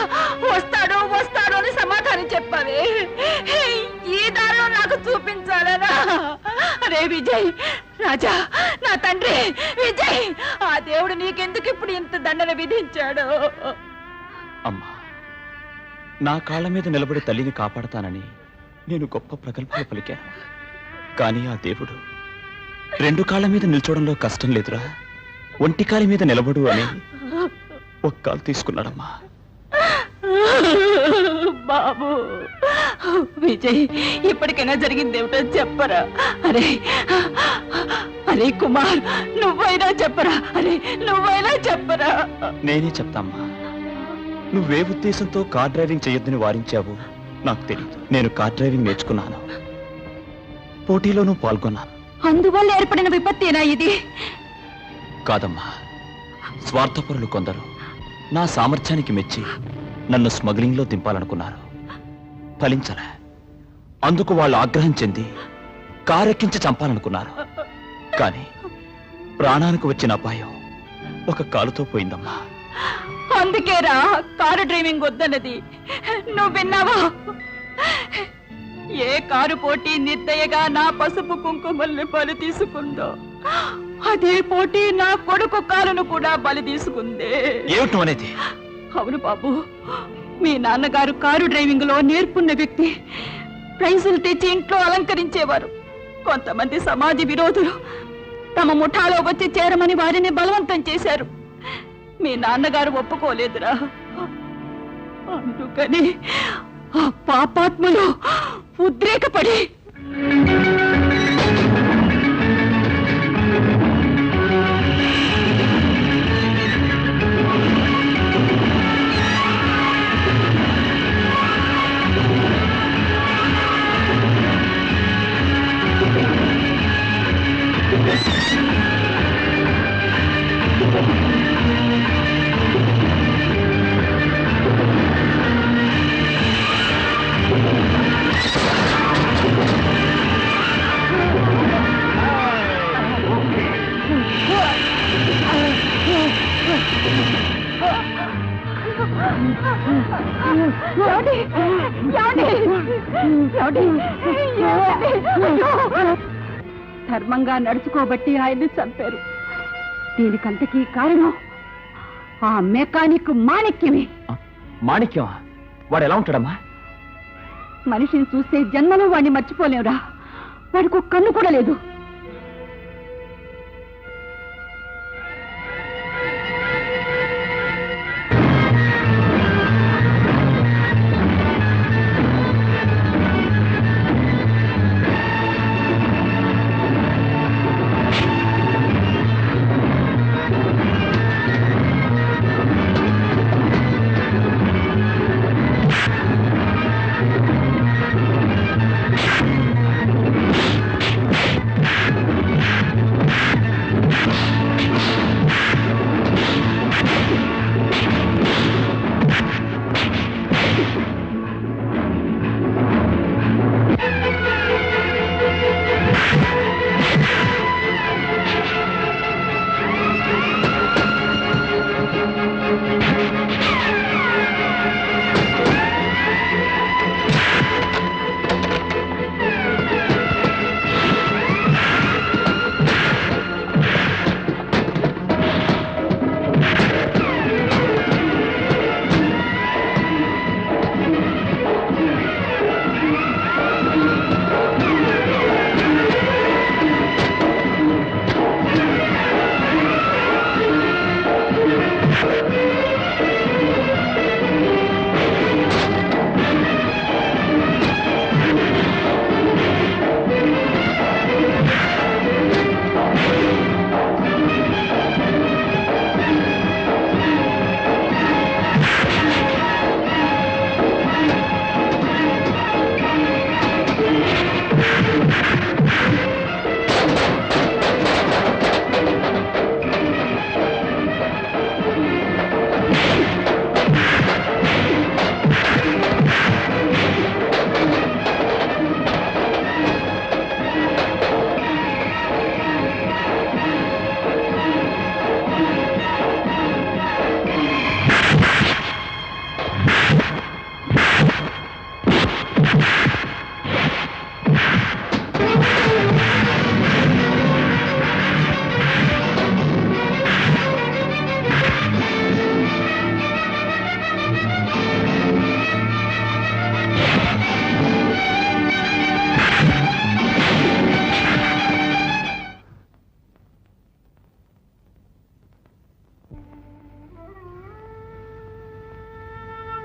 వస్తాడు వస్తాడు అని సమాధానం చెప్పావే. ఈ దారిలో నాకు చూపించాలరా. అరే విజయ్, రాజా, నా తండ్రి విజయ్, ఆ దేవుడు నీకెందుకు ఇప్పుడు ఇంత దండన విధించాడు?
అమ్మా, నా కాళ్ళ మీద నిలబడి తల్లిని కాపాడతానని నేను గొప్ప ప్రగల్భాలు పలికాను. కానీ ఆ దేవుడు 2 కాళ్ళ మీద నిల్చోవడంలో కష్టం లేదురా, ఒంటి కాలి మీద నిలబడు అని 1 కాలు తీసుకున్నాడమ్మా.
బాబు విజయ్, ఇప్పటికైనా జరిగిందేమిటో చెప్పరా. అరే అరే కుమార్, నువ్వైనా చెప్పరా. అరే నువ్వైనా చెప్పరా.
నేనే చెప్తామ్మా. నువ్వే ఉద్దేశంతో కార్ డ్రైవింగ్ చేయొద్దని వారించావు నాకు తెలియదు. నేను కార్ డ్రైవింగ్ నేర్చుకున్నాను, పోటీలోనూ పాల్గొన్నాను.
అందువల్ల ఏర్పడిన విపత్తేనా ఇది?
కాదమ్మా, స్వార్థపరులు కొందరు నా సామర్థ్యానికి మెచ్చి నన్ను స్మగ్లింగ్లో దింపాలనుకున్నారు. ఫలించలే. అందుకు వాళ్ళు ఆగ్రహం చెంది కారెక్కించి చంపాలనుకున్నారు. కానీ ప్రాణానికి వచ్చిన అపాయం 1 కాలుతో పోయిందమ్మా.
అందుకేరా కారు డ్రైవింగ్ వద్దన్నది. నువ్వు విన్నావా? ఏ కారు పోటీ నిర్దయగా నా పసుపు కుంకుమల్ని బలి తీసుకుందో, అదే పోటీ నా కొడుకు కారును కూడా బలి తీసుకుందే.
ఏమిటి అనేది?
అవును బాబు, మీ నాన్నగారు కారు డ్రైవింగ్ లో నేర్పున్న వ్యక్తి. ప్రైజులు తెచ్చి ఇంట్లో అలంకరించేవారు. కొంతమంది సమాజ విరోధులు తమ ముఠాలో వచ్చి చేరమని వారిని బలవంతం చేశారు. మీ నాన్నగారు ఒప్పుకోలేదురా. అందుకని ఆ పాపాత్ములు ఉద్రేకపడి ధర్మంగా నడుచుకోబట్టి ఆయన్ని చంపారు. దీనికంతకీ కారణం ఆ మెకానిక్ మాణిక్యమే.
మాణిక్యమా? వాడు ఎలా ఉంటాడమ్మా?
మనిషిని చూస్తే జన్మలో వాడిని మర్చిపోలేవురా. వాడికి 1 కన్ను కూడా లేదు.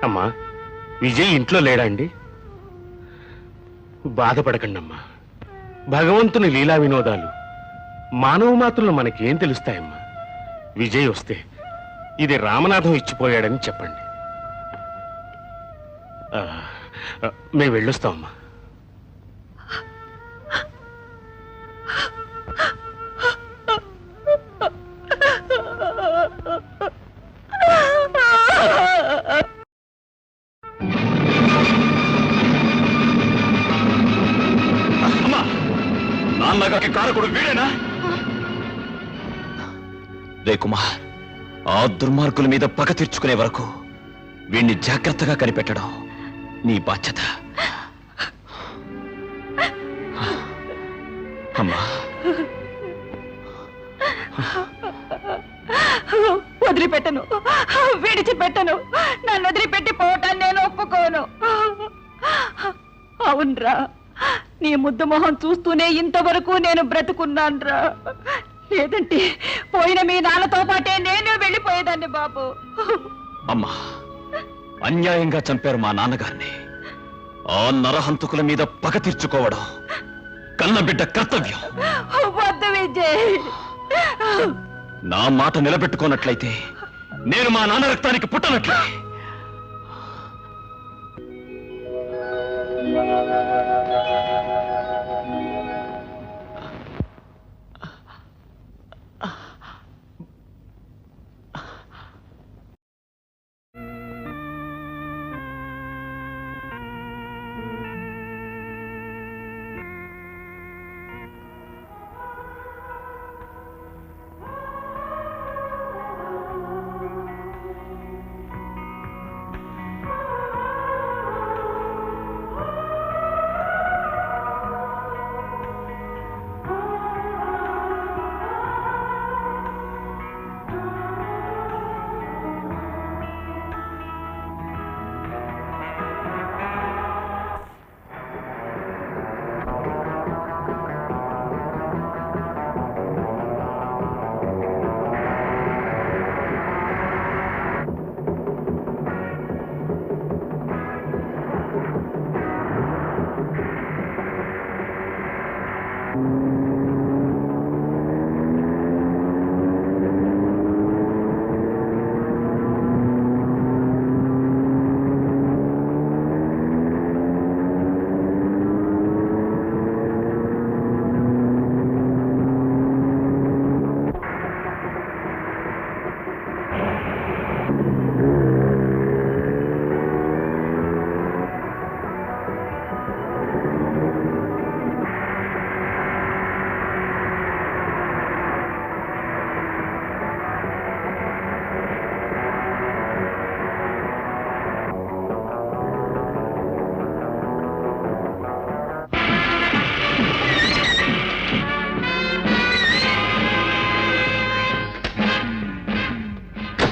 అమ్మా, విజయ్ ఇంట్లో లేడా అండి? బాధపడకండి అమ్మా. భగవంతుని లీలా వినోదాలు మానవ మాత్రులు మనకేం తెలుస్తాయమ్మా? విజయ్ వస్తే ఇది రామనాథం ఇచ్చిపోయాడని చెప్పండి. మేము వెళ్ళొస్తామమ్మా.
నాన్నగారికి కారకుడు వీడేనా? రే కుమార్, ఆ దుర్మార్గుల మీద పగ తీర్చుకునే వరకు వీణ్ణి జాగ్రత్తగా కనిపెట్టడం నీ బాధ్యత. అమ్మా,
వదిలిపెట్టను, విడిచిపెట్టను. నన్ను వదిలిపెట్టి పోవటాన్ని నేను ఒప్పుకోను. అవునరా, నీ ముద్దు మొహం చూస్తూనే ఇంతవరకు నేను బ్రతుకున్నాన్రా. లేదంటే పోయిన మీ నాన్నతో పాటే నేను వెళ్ళిపోయేదాన్ని బాబు.
అమ్మా, అన్యాయంగా చంపారు మా నాన్నగారిని. ఆ నరహంతకుల మీద పగ తీర్చుకోవడం కన్నబిడ్డ కర్తవ్యం.
వద్దు విజయ్.
నా మాట నిలబెట్టుకోనట్లయితే నేను మా నాన్న రక్తానికి పుట్టనట్లే.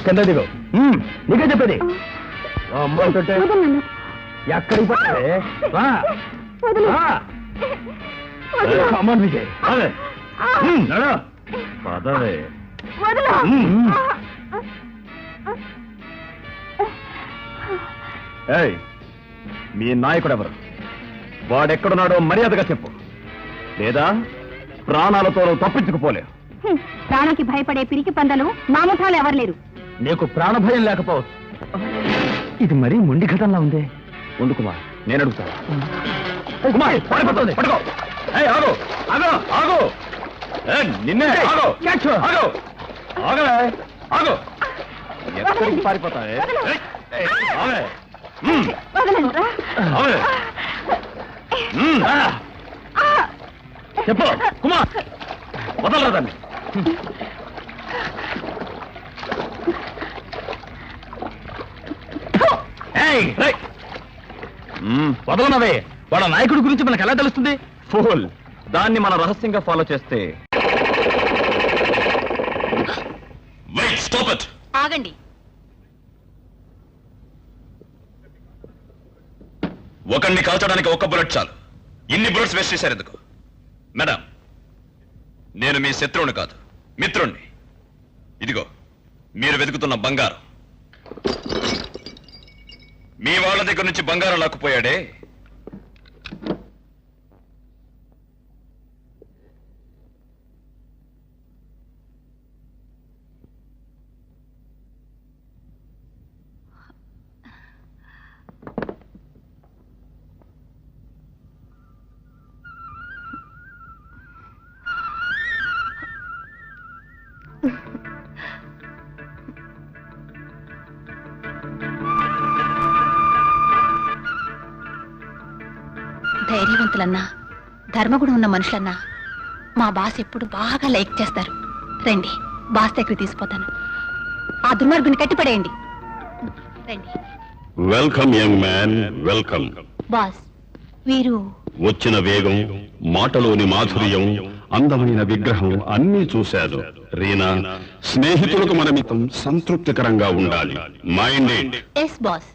కింద దిగు. నీకే చెప్పేది. అమ్మంటుంటే ఎక్కడికి పోతావే? అమ్మన్ విజయ్ పదవే. మీ నాయకుడు ఎవరు? వాడెక్కడున్నాడో మర్యాదగా చెప్పు, లేదా ప్రాణాలతో తప్పించుకుపోలేవు.
ప్రాణానికి భయపడే పిరికి పందలు మా ముఠాలు ఎవరు లేరు.
నీకు ప్రాణభయం లేకపోవచ్చు. ఇది మరీ మొండి ఘటనలా ఉంది. ఉండు కుమార్, నేను అడుగుతాను. కుమార్ పడిపోతుంది, పట్టుకో. ఆగు ఆగు ఆగు, నిన్నే ఆగు ఆగు ఆగలే ఆగు. ఎక్కడికి పారిపోతావే? చెప్పు కుమార్, వదలరాదాన్ని. వదలనవే. వాళ్ళ నాయకుడి గురించి మనకు ఎలా తెలుస్తుంది? ఫూల్,
దాన్ని మనం రహస్యంగా ఫాలో చేస్తే
ఆగండి.
ఒకరిని కాల్చడానికి ఒక్క బుల్లెట్ చాలు. ఇన్ని బుల్లెట్స్ వేస్ట్ చేశారు ఎందుకు? మేడం, నేను మీ శత్రువుని కాదు, మిత్రుణ్ణి. ఇదిగో మీరు వెతుకుతున్న బంగారం. మీ వాళ్ళ దగ్గర నుంచి బంగారం లాక్కుపోయాడే,
ధైర్యవంతులన్నా, ధర్మగుణం ఉన్న మనుషులన్నా మా బాస్ ఎప్పుడు బాగా లైక్ చేస్తారు. రండి, బాస్ దగ్గర తీసుకుపోతాను. ఆ దుర్మార్గుని కట్టిపడేయండి. రండి.
Welcome young man, welcome.
Boss, వీరు
వచ్చిన వేగం, మాటలోని మాధుర్యం, అందమైన విగ్రహం అన్నీ చూశాను. రీనా, స్నేహితులకు మన మితం సంతృప్తికరంగా ఉండాలి. Mind it.
Yes boss.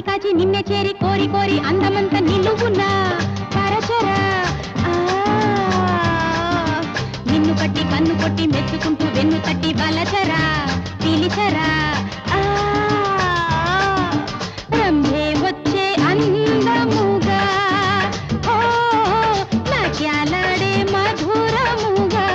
కాచి నిన్నే చేరి కోరి కోరి అందమంత నిలువున్నా పరచరా. నిన్ను కట్టి కన్ను కొట్టి మెచ్చుకుంటూ వెన్ను తట్టి బలచరా పిలిచరా. బ్రహ్మే వచ్చే అందముగా, ఓ నాట్యాలాడే మధురముగా.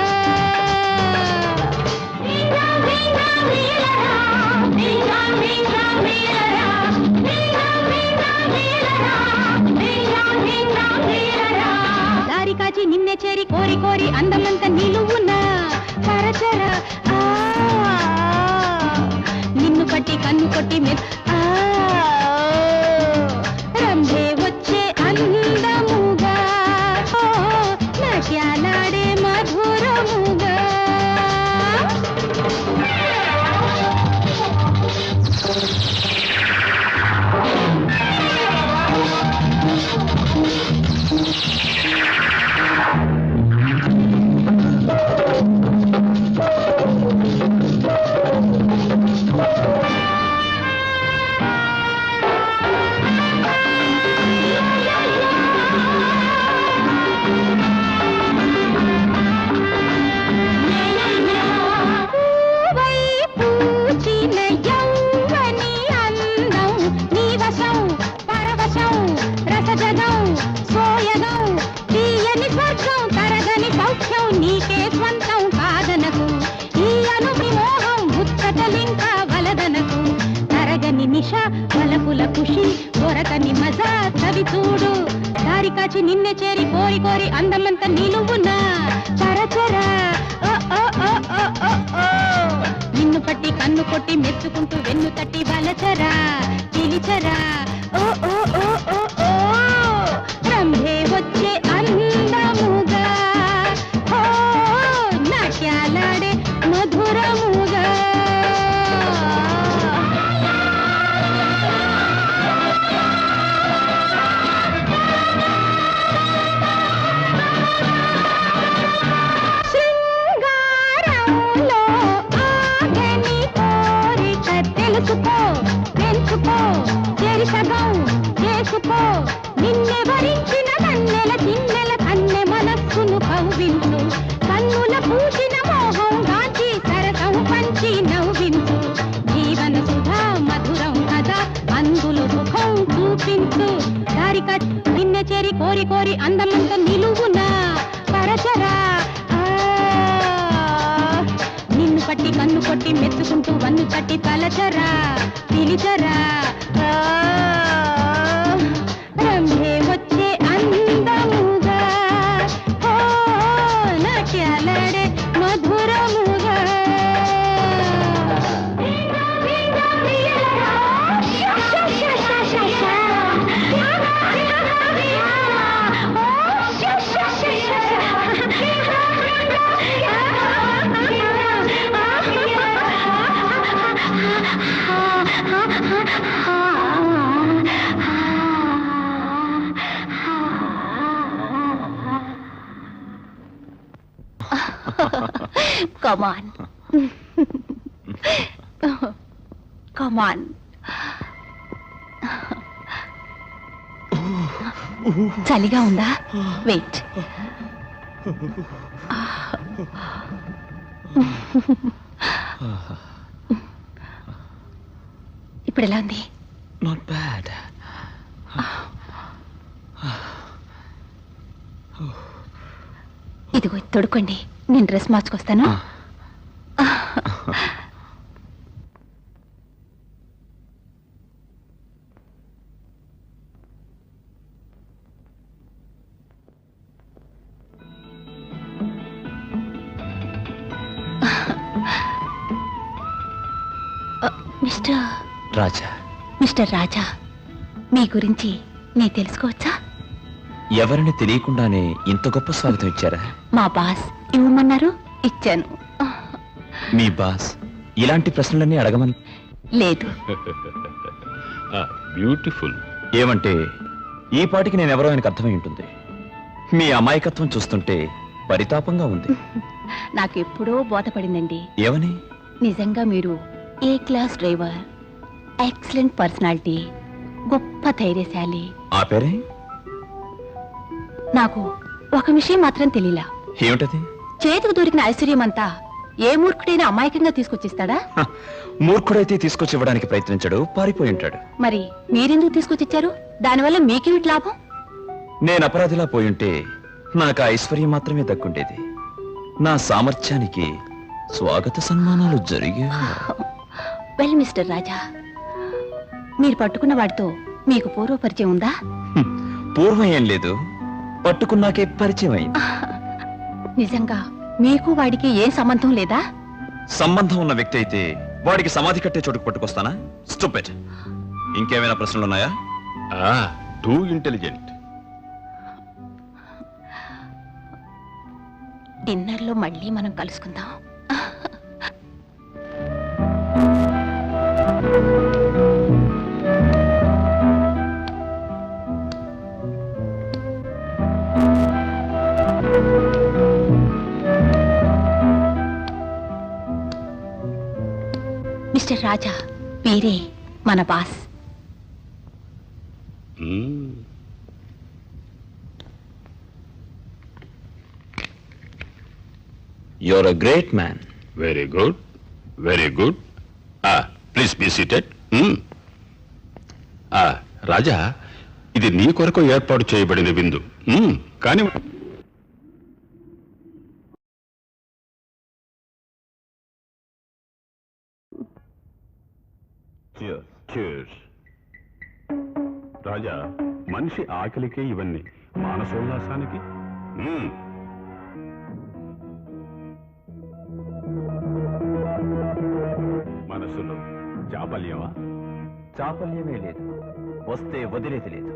దారి కాచి నిన్నే చేరి కోరి కోరి అందమంత నిలువున్నా పరచరా. నిన్ను పట్టి కన్ను కొట్టి రంభే వచ్చే అందముగా, ఓ నాట్యాలాడే మధురముగా. దారి కాచి నిన్నే చేరి కోరి కోరి అందమంత నిలువునా పరచరా. నిన్ను పట్టి కన్ను కొట్టి మెచ్చుకుంటూ వెన్ను తట్టి బలచరా పిలిచరా. ఓ ఓ ఓ ఓ ఓ రంభే వచ్చే అందముగా, ఓ నాట్యాలాడే మధురముగా. తెలుసుకో పెంచుకో చెరిసగం చేసుకో. నిన్నే భరించిన కన్నెల చిన్నెల కన్నె మనస్సును కవ్వించు. కన్నుల పూసిన మోహం గాంచి సరసం పంచి నవ్వించు. జీవన సుధా మధురం కదా అందులో సుఖం చూపించు. దారి కట్ నిన్నే చేరి కోరి కోరి అందమంత నిలువునా పరచరా. నిన్ను పట్టి కన్ను కొట్టి మెచ్చుకుంటూ వన్ను తట్టి తలచరా పిలిచరా. రంభే కమాన్ కమాన్. చలిగా ఉందా? వెయిట్. ఇప్పుడు ఎలా ఉంది?
Not bad.
ఇదిగో తొడుకోండి, నేను డ్రెస్ మార్చుకొస్తాను. మిస్టర్ రాజా, మీ గురించి నేను తెలుసుకోవచ్చా?
ఎవరిని తెలియకుండానే ఇంత గొప్ప స్వాగతం ఇచ్చారా?
మా బాస్ ఇవ్వమన్నారు, ఇచ్చాను.
మీ బాస్ ఇలాంటి ప్రశ్నలన్నీ అడగమని
లేదు.
బ్యూటిఫుల్.
ఏమంటే ఈ పాటికి నేనెవరో ఆయనకు అర్థమై ఉంటుంది. మీ అమాయకత్వం చూస్తుంటే పరితాపంగా ఉంది.
నాకు ఎప్పుడో బోధపడిందండి.
ఏమని?
నిజంగా మీరు ఏ క్లాస్ డ్రైవర్, ఎక్సలెంట్ పర్సనాలిటీ, గొప్ప ధైర్యశాలి.
ఆ పేరే?
నాకు ఒక విషయం మాత్రం తెలియలా.
ఏమిటది?
చేతికి దొరికిన ఐశ్వర్యం అంతా ఏ మూర్ఖుడైనా అమాయకంగా తీసుకొచ్చిస్తాడా?
మూర్ఖుడైతే తీసుకొచ్చి ఇవ్వడానికి ప్రయత్నించాడు, పారిపోయి ఉంటాడు.
మరి మీరెందుకు తీసుకొచ్చిచ్చారు? దానివల్ల మీకేమిటి లాభం?
నేను అపరాధిలా పోయుంటే నాకు ఆ ఐశ్వర్యం మాత్రమే దక్కుండేది. నా సామర్థ్యానికి స్వాగత సన్మానాలు జరిగే.
వెల్ మిస్టర్ రాజా, మీరు పట్టుకున్న వాడితో మీకు పూర్వ పరిచయం ఉందా?
పూర్వం ఏం లేదు, పట్టుకున్నాకే పరిచయం అయింది.
నిజంగా మీకు వాడికి ఏ సంబంధం లేదా?
సంబంధం ఉన్న వ్యక్తి అయితే వాడికి సమాధి కట్టే చోటుకు పట్టుకొస్తానా? స్టూపిడ్. ఇంకేమైనా ప్రశ్నలున్నాయా?
Too intelligent.
డిన్నర్లో మళ్ళీ మనం కలుసుకుందాం. మిస్టర్ రాజా, వీరే మన boss.
You're a great man.
Very good, very good. Please be seated. Raja, ఇది నీ కొరకు ఏర్పాటు చేయబడిన విందు. కానీ రాజా, మనిషి ఆకలికే ఇవన్నీ, మానసోల్లాసానికి. మనసులో చాపల్యమా?
చాపల్యమే లేదు, వస్తే వదిలేది లేదు.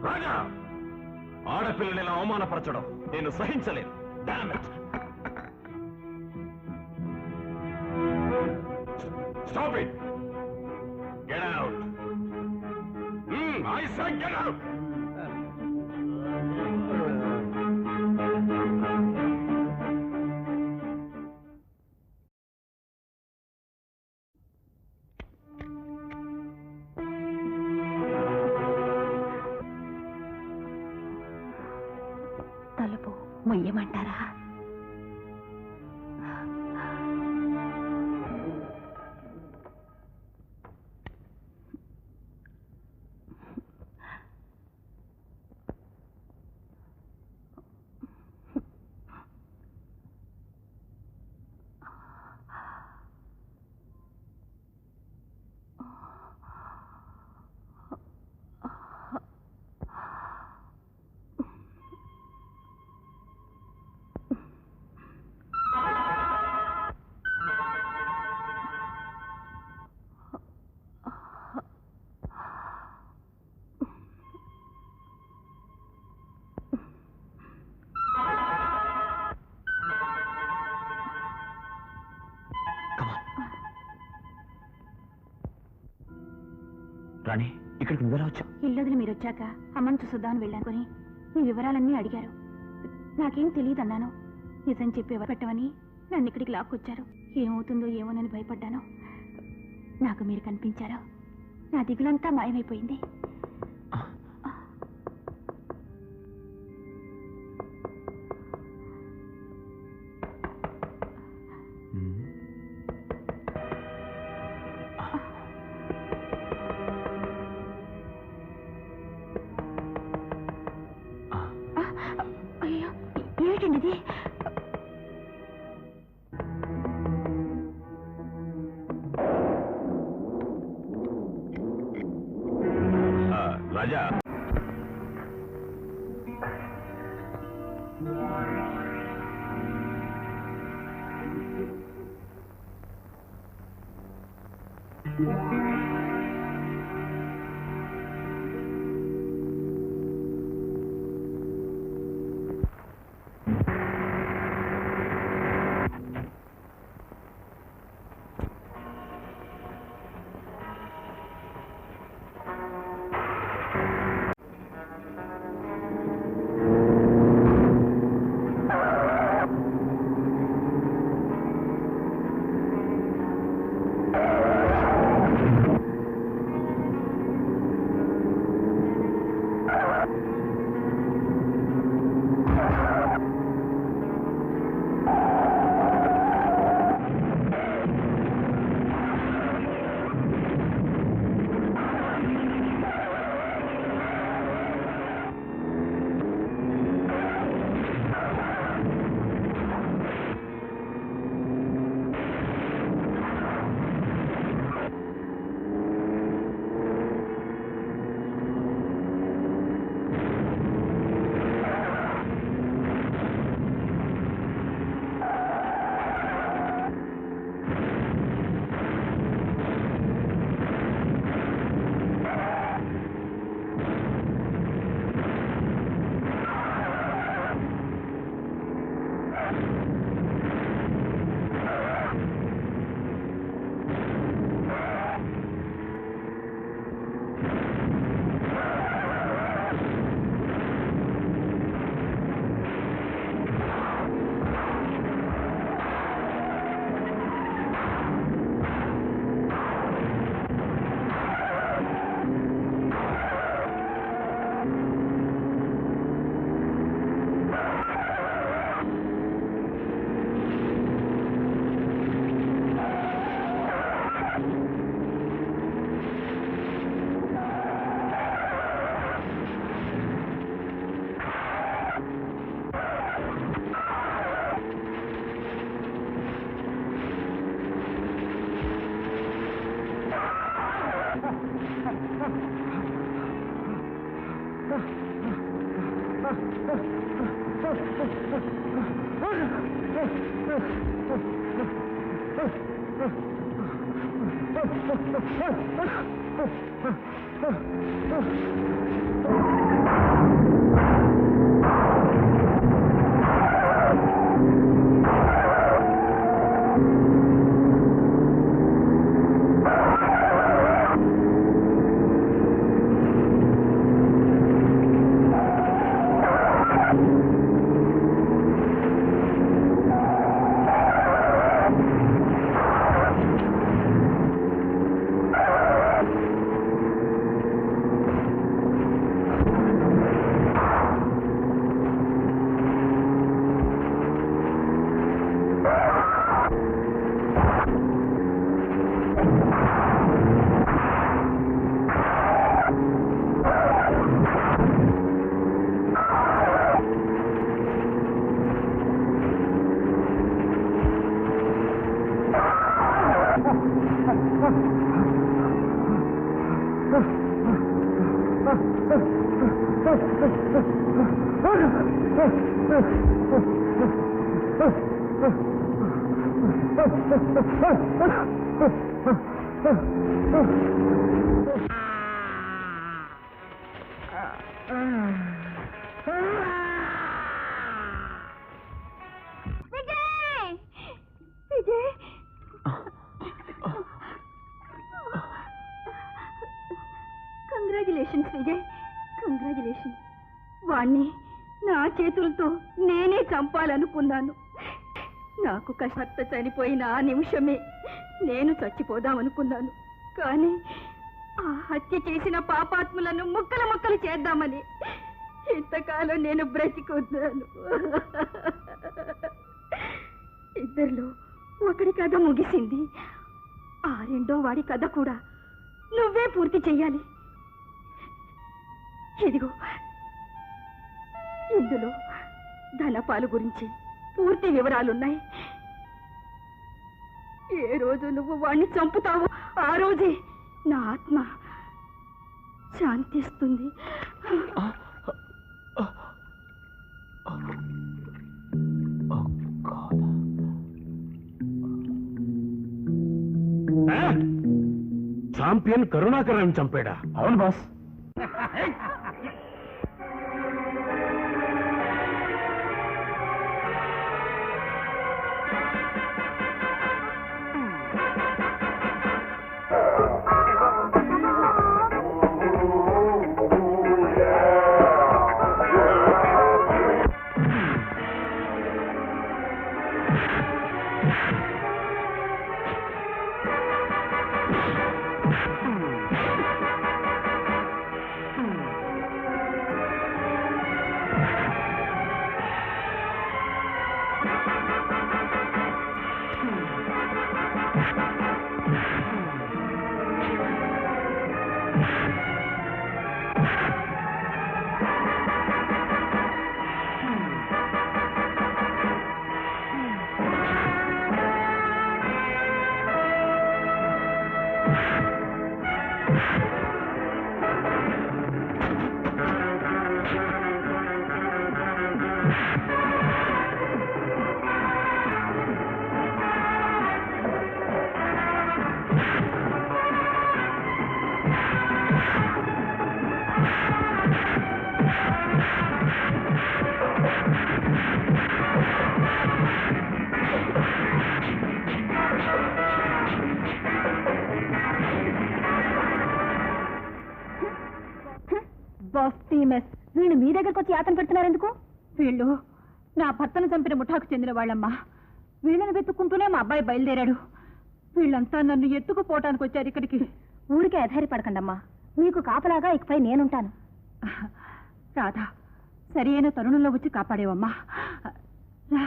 రాజా, ఆడపిల్లని ఇలా అవమానపరచడం నేను సహించలేను. Damn it.
Stop it. Get out. I said get out.
తలుపు ముయ్యమంటారా?
రాణి, ఇక్కడికి నువ్వెలా వచ్చావు?
ఇల్లొదిలి మీరు వచ్చాక అమ్మను చూద్దామని వెళ్ళానుకొని మీ వివరాలన్నీ అడిగారు. నాకేం తెలియదు అన్నాను. నిజం చెప్పి ఎవరు పెట్టమని నన్ను ఇక్కడికి లాక్కొచ్చారు. ఏమవుతుందో ఏమోనని భయపడ్డాను. నాకు మీరు కనిపించారు. నా దిగులంతా మాయమైపోయింది. అయ్యో, ఏమిటండి ఇది?
రాజా,
చేతులతో నేనే చంపాలనుకున్నాను. నాకు భర్త చనిపోయిన ఆ నిమిషమే నేను చచ్చిపోదామనుకున్నాను. కానీ ఆ హత్య చేసిన పాపాత్ములను ముక్కలు ముక్కలు చేద్దామని ఇంతకాలం నేను బ్రతికున్నాను. ఇద్దరిలో ఒకడి కథ ముగిసింది. ఆ రెండో వాడి కథ కూడా నువ్వే పూర్తి చెయ్యాలి. ఇదిగో ఇందులో ధనపాలు గురించి పూర్తి వివరాలున్నాయి. ఏ రోజు నువ్వు వాణ్ణి చంపుతావో ఆ రోజే నా ఆత్మ శాంతిస్తుంది.
ఛాంపియన్ కరుణాకరాన్ని చంపాడా?
అవును బాస్.
వీళ్ళు మీ దగ్గరకు వచ్చి యాతన పెడుతున్నారు ఎందుకు? వీళ్ళు నా భర్తను చంపిన ముఠాకు చెందిన వాళ్ళమ్మా. వీళ్ళని వెతుక్కుంటూనే మా అబ్బాయి బయలుదేరాడు. వీళ్ళంతా నన్ను ఎత్తుకుపోవటానికి వచ్చారు ఇక్కడికి.
ఊరికే ఆధారపడకండమ్మా, మీకు కాపలాగా ఇకపై నేనుంటాను.
రాధా, సరి అయిన తరుణంలో వచ్చి కాపాడేవమ్మా. రా.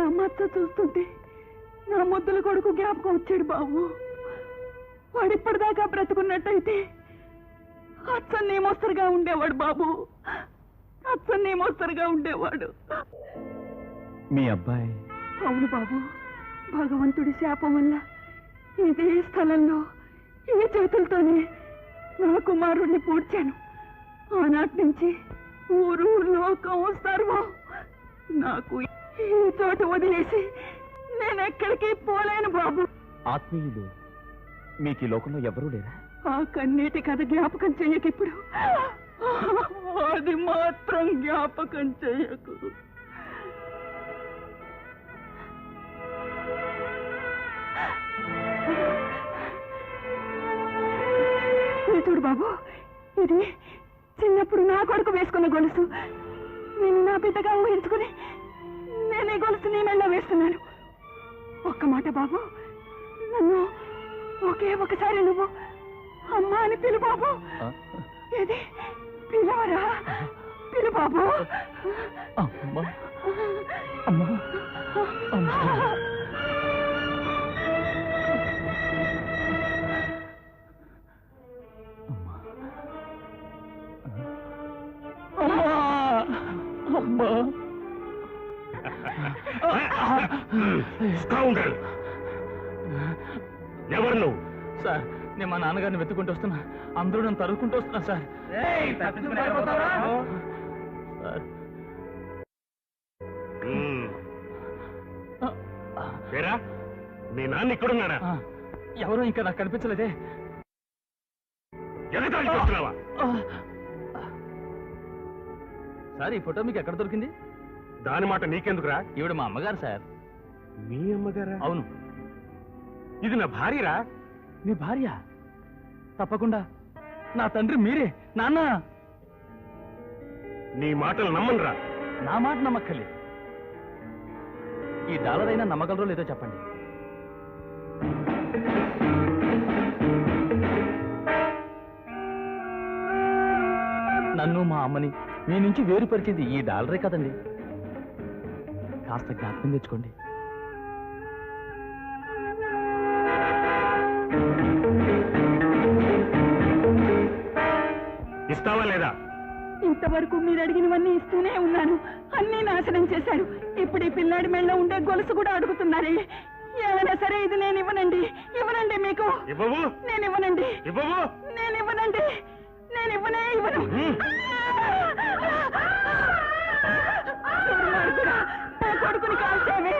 అమ్మతో చూస్తుంటే నా ముద్దుల కొడుకు జ్ఞాపకం వచ్చాడు బాబు. వాడిప్పటిదాకా బ్రతుకున్నట్టయితే అచ్చన్ని మోస్తరుగా ఉండేవాడు బాబు, అచ్చన్ని మోస్తరుగా ఉండేవాడు.
మీ అబ్బాయి?
అవును బాబు, భగవంతుడి శాపం వల్ల ఇదే స్థలంలో ఈ చేతులతోనే నా కుమారుణ్ణి పూడ్చాను. ఆనాటి నుంచి ఊరు లోకం సర్వం నాకు ఈ చోటు వదిలేసి నేను ఎక్కడికి పోలేను బాబు.
ఆత్మీయులు మీకు ఈ లోకంలో ఎవరూ లేరా?
ఆ కన్నీటి కథ జ్ఞాపకం చెయ్యకు ఇప్పుడు, అది మాత్రం జ్ఞాపకం చెయ్యకు. చూడు బాబు, ఇది చిన్నప్పుడు నా కొడుకు వేసుకున్న గొలుసు. నేను నా బిడ్డగా ఊహించుకుని నేను ఈ గొలుసు నీ మెళ్ళ వేస్తున్నాను. ఒక్క మాట బాబు, నన్ను ఒకే ఒకసారి నువ్వు అమ్మా అని పిలు బాబు. ఏది పిలవరా? పిలు బాబు.
అమ్మా అమ్మా అమ్మా.
ఎవరు నువ్వు?
సార్, నేను మా నాన్నగారిని వెతుక్కుంటూ వస్తున్నా. అందరూ నన్ను తరుక్కుంటూ వస్తున్నా సార్.
ఏరా, మీ నాన్న ఇక్కడున్నాడా?
ఎవరో ఇంకా నాకు కనిపించలేదే.
ఎగతాళి చేస్తున్నావా?
సార్, ఈ ఫోటో మీకు ఎక్కడ దొరికింది?
దాని మాట నీకెందుకురా?
ఈవిడ మా అమ్మగారు సార్.
మీ అమ్మగారా?
అవును.
ఇది నా భార్యరా?
మీ భార్య? తప్పకుండా నా తండ్రి మీరే. నాన్న,
నీ మాటలు నమ్మనురా.
నా మాట నమ్మక్కర్లేదు. ఈ డాలర్ అయినా నమ్మగలరో లేదో చెప్పండి. నన్ను మా అమ్మని మీ నుంచి వేరుపరిచింది ఈ డాలరే కదండి. కాస్త జ్ఞాపకం తెచ్చుకోండి.
ఇస్తావా లేదా?
ఇంతవరకు మీరు అడిగినవన్నీ ఇస్తూనే ఉన్నాను. అన్నీ నాశనం చేశారు. ఇప్పుడు ఈ పిల్లాడి మెళ్ళ ఉండే గొలుసు కూడా అడుగుతున్నారే. ఏమైనా సరే ఇది నేను ఇవ్వనండి. ఇవ్వనండి మీకు.
ఇవ్వవు?
నేను ఇవ్వనండి.
ఇవ్వవు?
నేను ఇవ్వనండి. నేను ఇవ్వనే ఇవ్వను. నా కొడుకుని కాల్చావే.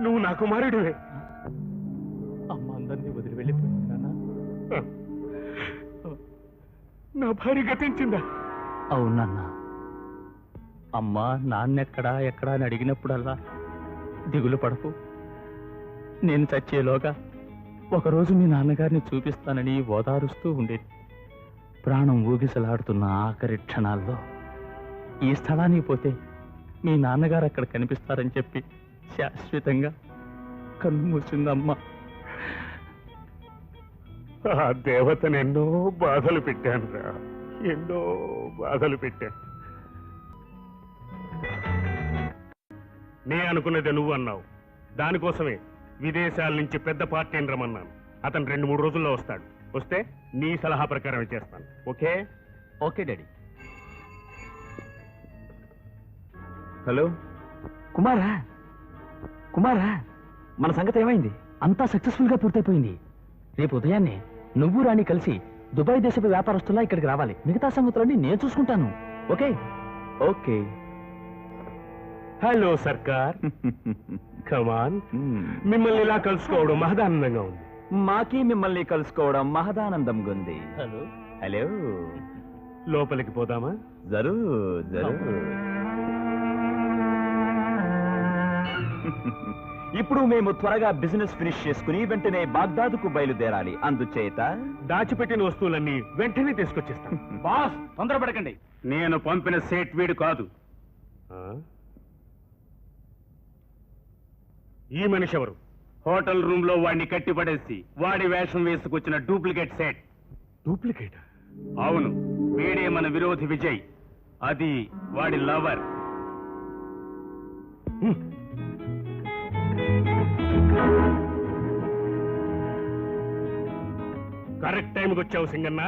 నువ్వు నా కుమారుడివే.
అమ్మ అందరినీ వదిలి వెళ్ళిపోయింది నాన్న.
నా భార్య గతించిందా?
అవునన్నా. అమ్మా నాన్నెక్కడా ఎక్కడా అని అడిగినప్పుడల్లా దిగులు పడకు, నేను చచ్చేలోగా ఒకరోజు మీ నాన్నగారిని చూపిస్తానని ఓదారుస్తూ ఉండేది. ప్రాణం ఊగిసలాడుతున్న ఆఖరి క్షణాల్లో ఈ స్థలానికి పోతే మీ నాన్నగారు అక్కడ కనిపిస్తారని చెప్పి శాశ్వతంగా కన్ను మూసిందమ్మ.
ఆ దేవతను ఎన్నో బాధలు పెట్టానురా, ఎన్నో బాధలు పెట్టాను. నే అనుకున్నది నువ్వు అన్నావు. దానికోసమే విదేశాల నుంచి పెద్ద పార్టీని రమ్మన్నాను. అతను 2-3 రోజుల్లో వస్తాడు. వస్తే నీ సలహా ప్రకారం చేస్తాను. ఓకే?
Okay daddy.
హలో కుమారా, కుమారా, మన సంగతి ఏమైంది?
అంతా సక్సెస్ఫుల్ గా పూర్తయిపోయింది. రేపు ఉదయాన్నే నువ్వు రాణి కలిసి దుబాయ్ దేశపు వ్యాపారస్తులా ఇక్కడికి రావాలి. మిగతా సంగతులన్నీ నేను చూసుకుంటాను. ఓకే?
ఓకే.
హలో సర్కార్, కమాన్. మిమ్మల్ని ఇలా కలుసుకోవడం మహదానందంగా ఉంది.
మాకి మిమ్మల్ని కలుసుకోవడం మహదానందంగా ఉంది.
హలో
హలో,
లోపలికి పోదామా?
జరూర్ జరూర్. ఇప్పుడు మేము త్వరగా బిజినెస్ ఫినిష్ చేసుకుని వెంటనే బాగ్దాదుకు బయలుదేరాలి. అందుచేత
దాచిపెట్టిన వస్తువులన్నీ వెంటనే తీసుకొచ్చేస్తాం.
బాస్, తొందరపడకండి.
నేను పంపిన సేట్ వీడు కాదు. ఈ మనిషి ఎవరు? హోటల్ రూమ్ లో వాడిని కట్టిపడేసి వాడి వేషం వేసుకొచ్చిన డూప్లికేట్ సేట్. డూప్లికేట్?
అవును, వీడే మన విరోధి విజయ్. అది వాడి లవర్. కరెక్ట్ టైంకి వచ్చావు సింగన్న.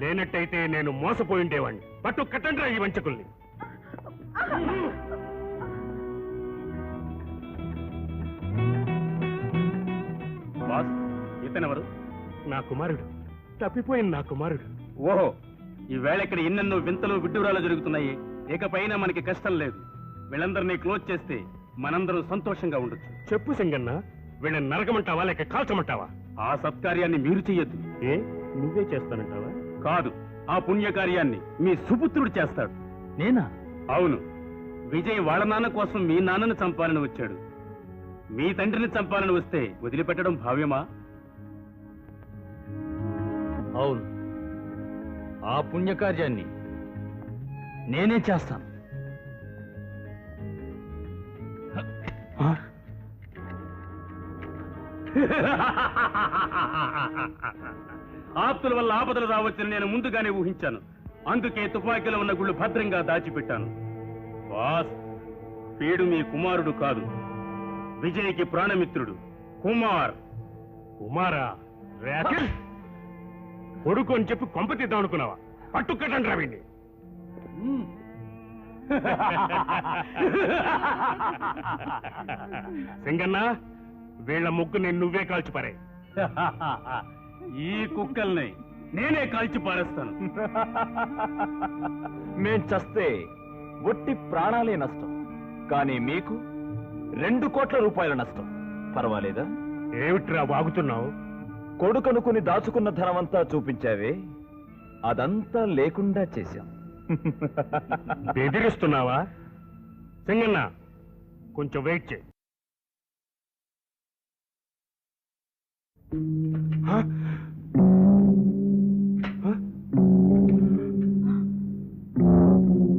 లేనట్టయితే నేను మోసపోయిండేవాణ్ణి. పట్టు కట్టండి రా ఈ వంచకుల్ని. బాస్, ఇతనెవరు? నా కుమారుడు. తప్పిపోయింది నా కుమారుడు. ఓహో, ఈవేళ ఇక్కడ ఎన్నెన్నో వింతలు విడ్డూరాలు జరుగుతున్నాయి. ఇకపైన మనకి కష్టం లేదు. వీళ్ళందరినీ క్లోజ్ చేస్తే మనందరం సంతోషంగా ఉండొచ్చు. చెప్పు సింగన్న, వీళ్ళని నరకమంటావా లేక కాల్చమంటావా? ఆ సత్కార్యాన్ని మీరు చెయ్యొద్దు. ఏ, నువ్వే చేస్తానంటావా? కాదు, ఆ పుణ్యకార్యాన్ని మీ సుపుత్రుడు చేస్తాడు.
నేనా?
అవును. విజయ్ వాళ్ళ నాన్న కోసం మీ నాన్నను చంపాలని వచ్చాడు. మీ తండ్రిని చంపాలని వస్తే వదిలిపెట్టడం భావ్యమా?
అవును, ఆ పుణ్యకార్యాన్ని నేనే చేస్తాను.
ఆప్తుల వల్ల ఆపదలు రావచ్చని నేను ముందుగానే ఊహించాను. అందుకే తుపాకీలో ఉన్న గుళ్ళు భద్రంగా దాచిపెట్టాను. బాస్, వీడు మీ కుమారుడు కాదు, విజయ్కి ప్రాణమిత్రుడు కుమార్. కుమారా? కొడుకు అని చెప్పి కొంపతీద్దాం అనుకున్నావా? పట్టుకట్టండి రావిండి. సింగన్న, వీళ్ళ ముగ్గుని నువ్వే కాల్చిపారే. ఈ కుక్కల్ని నేనే కాల్చి పారేస్తాను.
మేం చస్తే ఒట్టి ప్రాణాలే నష్టం, కానీ మీకు 2 కోట్ల రూపాయల నష్టం. పర్వాలేదా?
ఏమిట్రా వాగుతున్నావు?
కొడుకనుకుని దాచుకున్న ధనమంతా చూపించావే, అదంతా లేకుండా చేశాం.
బెదిరిస్తున్నావా? సింగన్న, కొంచెం వెయిట్ చేయి.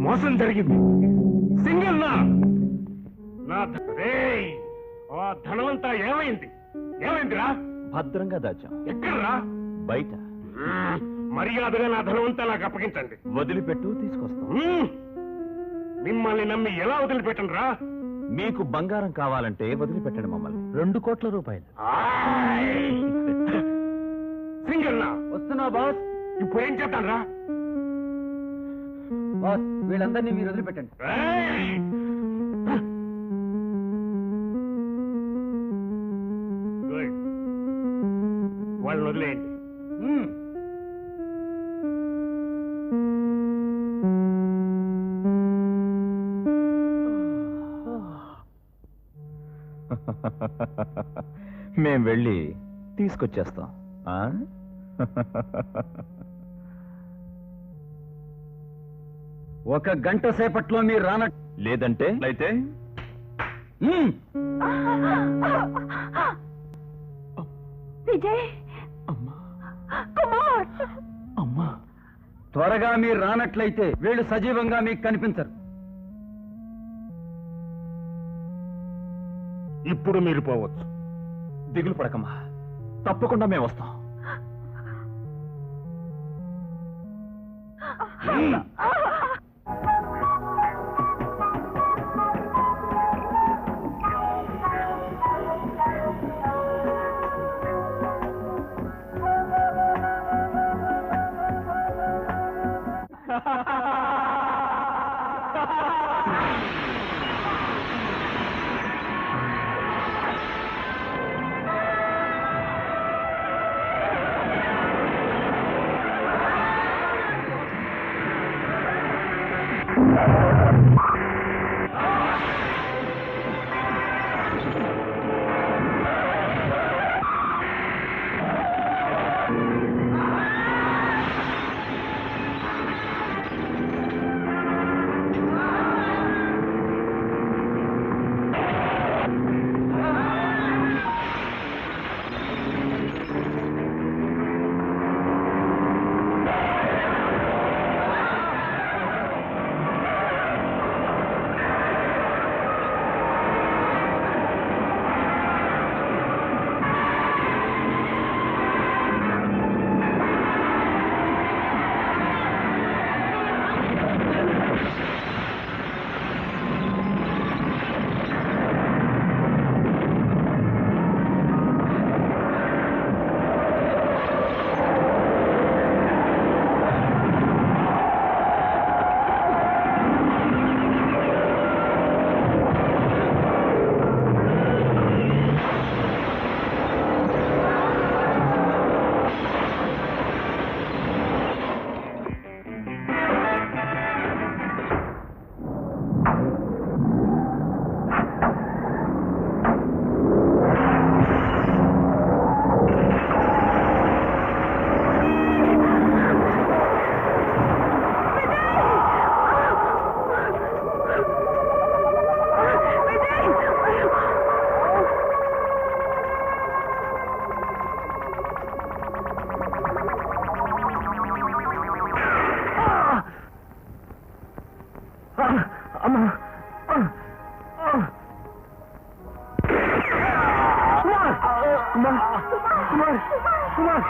మోసం జరిగింది. సింగన్న, నా ఆ ధనమంతా ఏమైంది? ఏమైందిరా?
భద్రంగా దాచాం.
ఎక్కడరా?
బయట.
మర్యాదగా నా ధనమంతా నాకు అప్పగించండి.
వదిలిపెట్టు, తీసుకొస్తాం.
మిమ్మల్ని నమ్మి ఎలా వదిలిపెట్టండి రా?
మీకు బంగారం కావాలంటే వదిలిపెట్టండి మమ్మల్ని.
2 కోట్ల రూపాయలు.
సింగన్న,
వస్తున్నా బాస్.
ఇప్పుడు ఏం చేద్దాం రా?
బాస్, వీళ్ళందరినీ మీరు వదిలిపెట్టండి.
గుడ్, వాళ్ళని వదిలేయండి.
మేం వెళ్ళి తీసుకొచ్చేస్తాం.
ఒక గంట సేపట్లో మీరు
లేదంటే అయితే
విజయ్, కుమార్,
అమ్మా,
త్వరగా మీరు రానట్లయితే వీళ్ళు సజీవంగా మీకు కనిపించరు.
ఇప్పుడు మీరు పోవచ్చు.
దిగులు పడకమ్మా, తప్పకుండా మేము వస్తాం.
అమ్మా కుమార్ కుమార్ కుమార్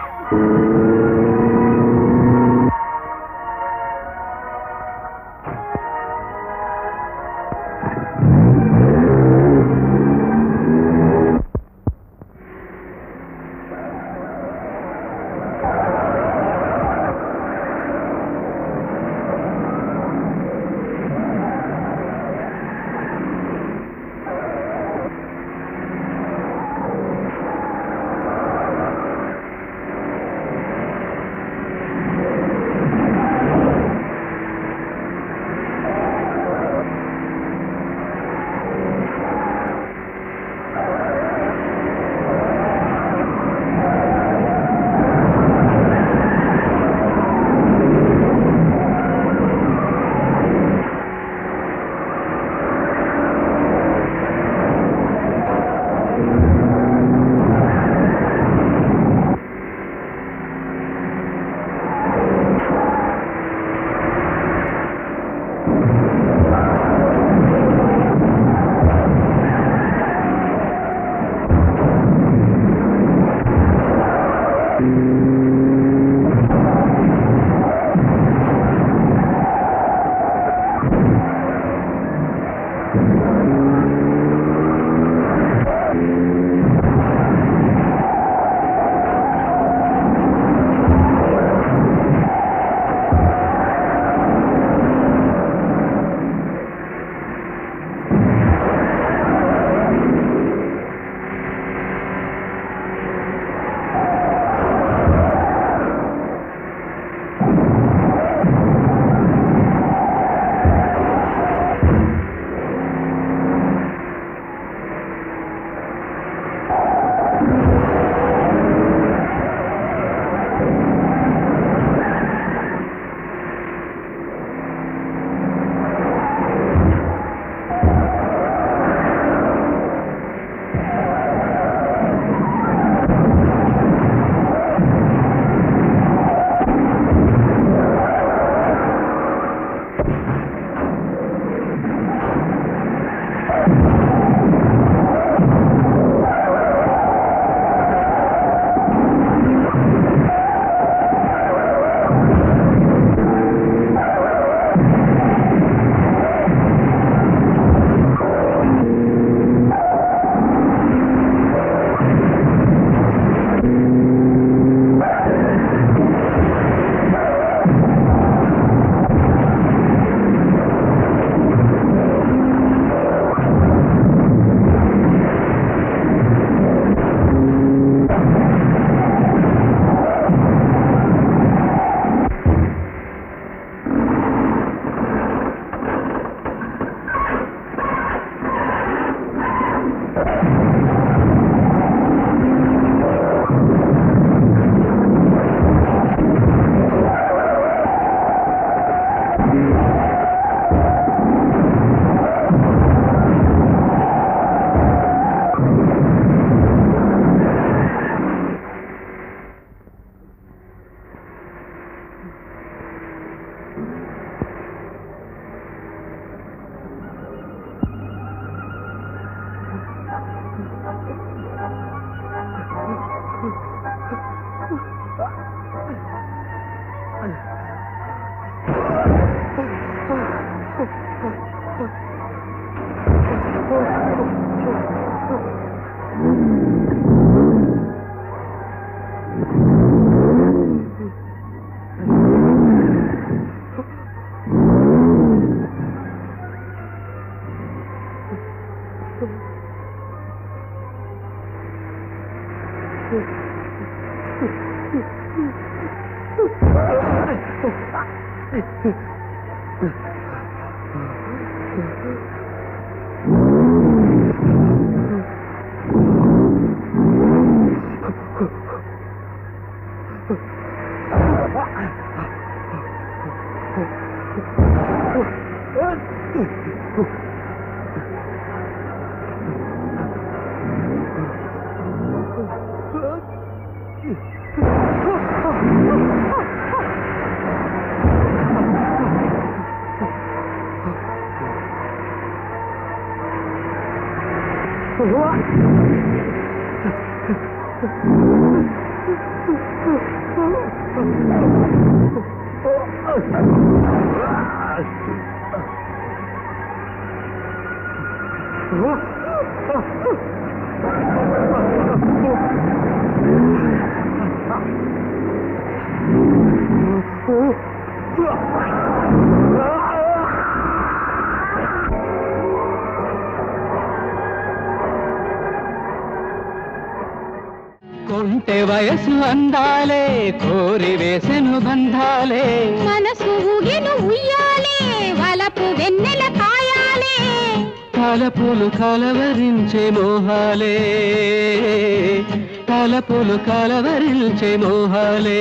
కొంటె వయసు అందాలే కోరి వేసెను బంధాలే
మనసు ఊగెను ఉయ్యాలే వలపు వెన్నెల కాయాలే
తలపులు కలవరించే మోహాలే తలపులు కలవరించే మోహాలే